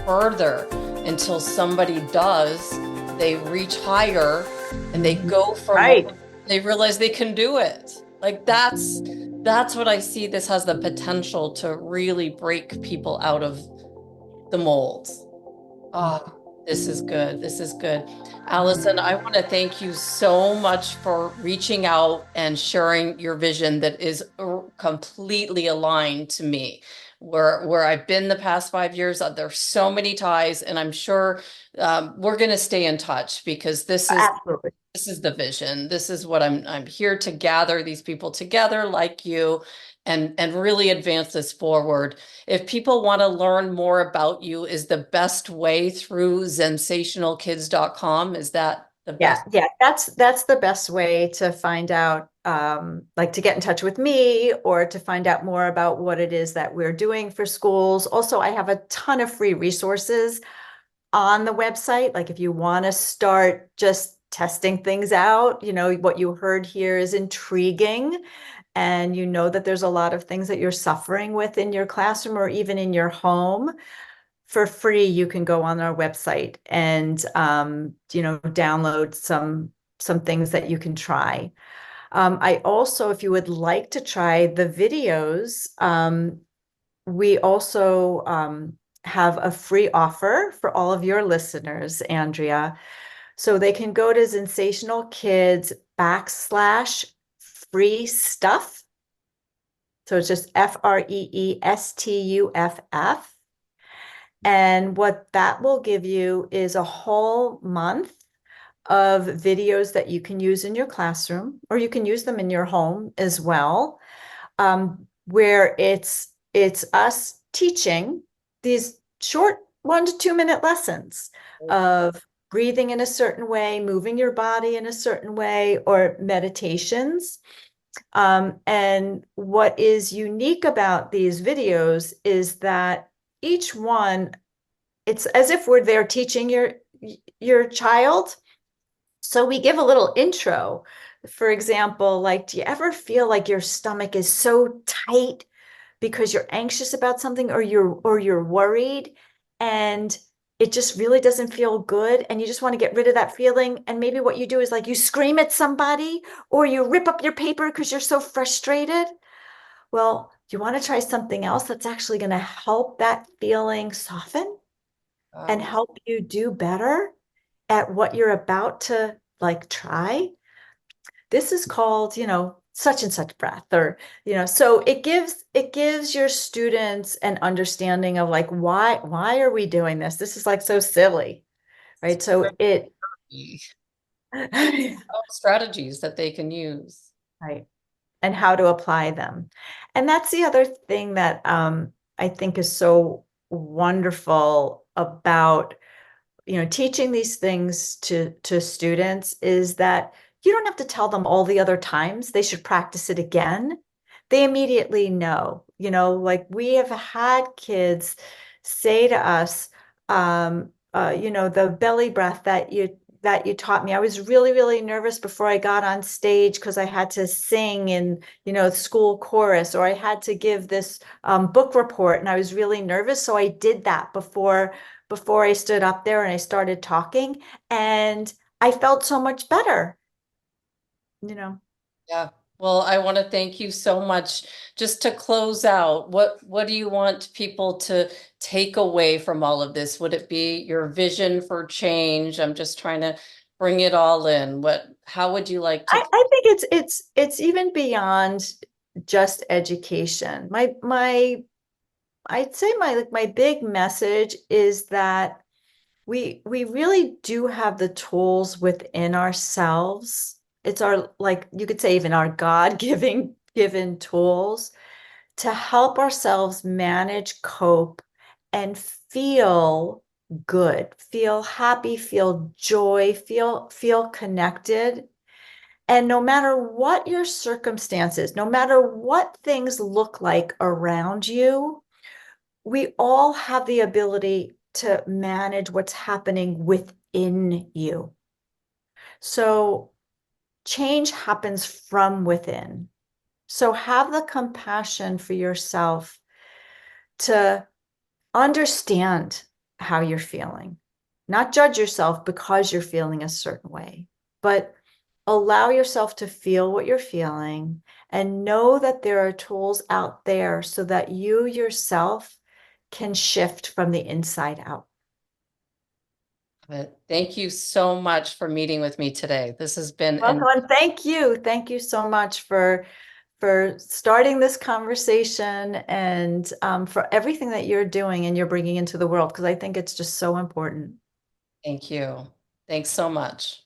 further until somebody does. They reach higher and they go for more. Right. They realize they can do it. Like that's what I see. This has the potential to really break people out of the molds. Ah, this is good. This is good. Allison, I want to thank you so much for reaching out and sharing your vision that is completely aligned to me. Where I've been the past 5 years, there's so many ties, and I'm sure we're going to stay in touch because Absolutely. this is the vision. This is what I'm here to gather these people together like you and really advance this forward. If people want to learn more about you, is the best way through sensationalkids.com? Is that the Yeah, best? yeah, that's the best way to find out, like to get in touch with me or to find out more about what it is that we're doing for schools. Also, I have a ton of free resources on the website. Like if you want to start just testing things out, what you heard here is intriguing, and you know that there's a lot of things that you're suffering with in your classroom or even in your home. For free, you can go on our website and download some things that you can try. I also, if you would like to try the videos, we also have a free offer for all of your listeners, Andrea. So they can go to Zensational Kids /free stuff. So it's just FREESTUFF. And what that will give you is a whole month of videos that you can use in your classroom, or you can use them in your home as well, where it's us teaching these short 1 to 2 minute lessons of breathing in a certain way, moving your body in a certain way, or meditations. And what is unique about these videos is that each one, it's as if we're there teaching your child. So we give a little intro. For example, like, do you ever feel like your stomach is so tight because you're anxious about something, or you're worried, and it just really doesn't feel good and you just want to get rid of that feeling? And maybe what you do is like you scream at somebody or you rip up your paper because you're so frustrated. Well, do you want to try something else that's actually going to help that feeling soften and Wow. help you do better at what you're about to like try? This is called, such and such breath, or, so it gives your students an understanding of like, why are we doing this? This is like so silly, right? So it Strategies that they can use. right. And how to apply them. And that's the other thing that I think is so wonderful about teaching these things to students, is that you don't have to tell them all the other times they should practice it again. They immediately know. Like we have had kids say to us, the belly breath that you taught me. I was really, really nervous before I got on stage because I had to sing in, school chorus, or I had to give this book report, and I was really nervous. So I did that before I stood up there and I started talking, and I felt so much better, you know. Yeah. Well, I want to thank you so much. Just to close out, what do you want people to take away from all of this? Would it be your vision for change? I'm just trying to bring it all in. How would you like to? I think it's even beyond just education. I'd say my big message is that we really do have the tools within ourselves. It's our, like you could say, even our God-giving given tools to help ourselves manage, cope, and feel good, feel happy, feel joy, feel connected. And no matter what your circumstances, no matter what things look like around you, we all have the ability to manage what's happening within you. So change happens from within. So have the compassion for yourself to understand how you're feeling, not judge yourself because you're feeling a certain way, but allow yourself to feel what you're feeling and know that there are tools out there so that you yourself can shift from the inside out. But thank you so much for meeting with me today. This has been Welcome, and thank you. Thank you so much for starting this conversation and for everything that you're doing and you're bringing into the world, because I think it's just so important. thank you. Thanks so much.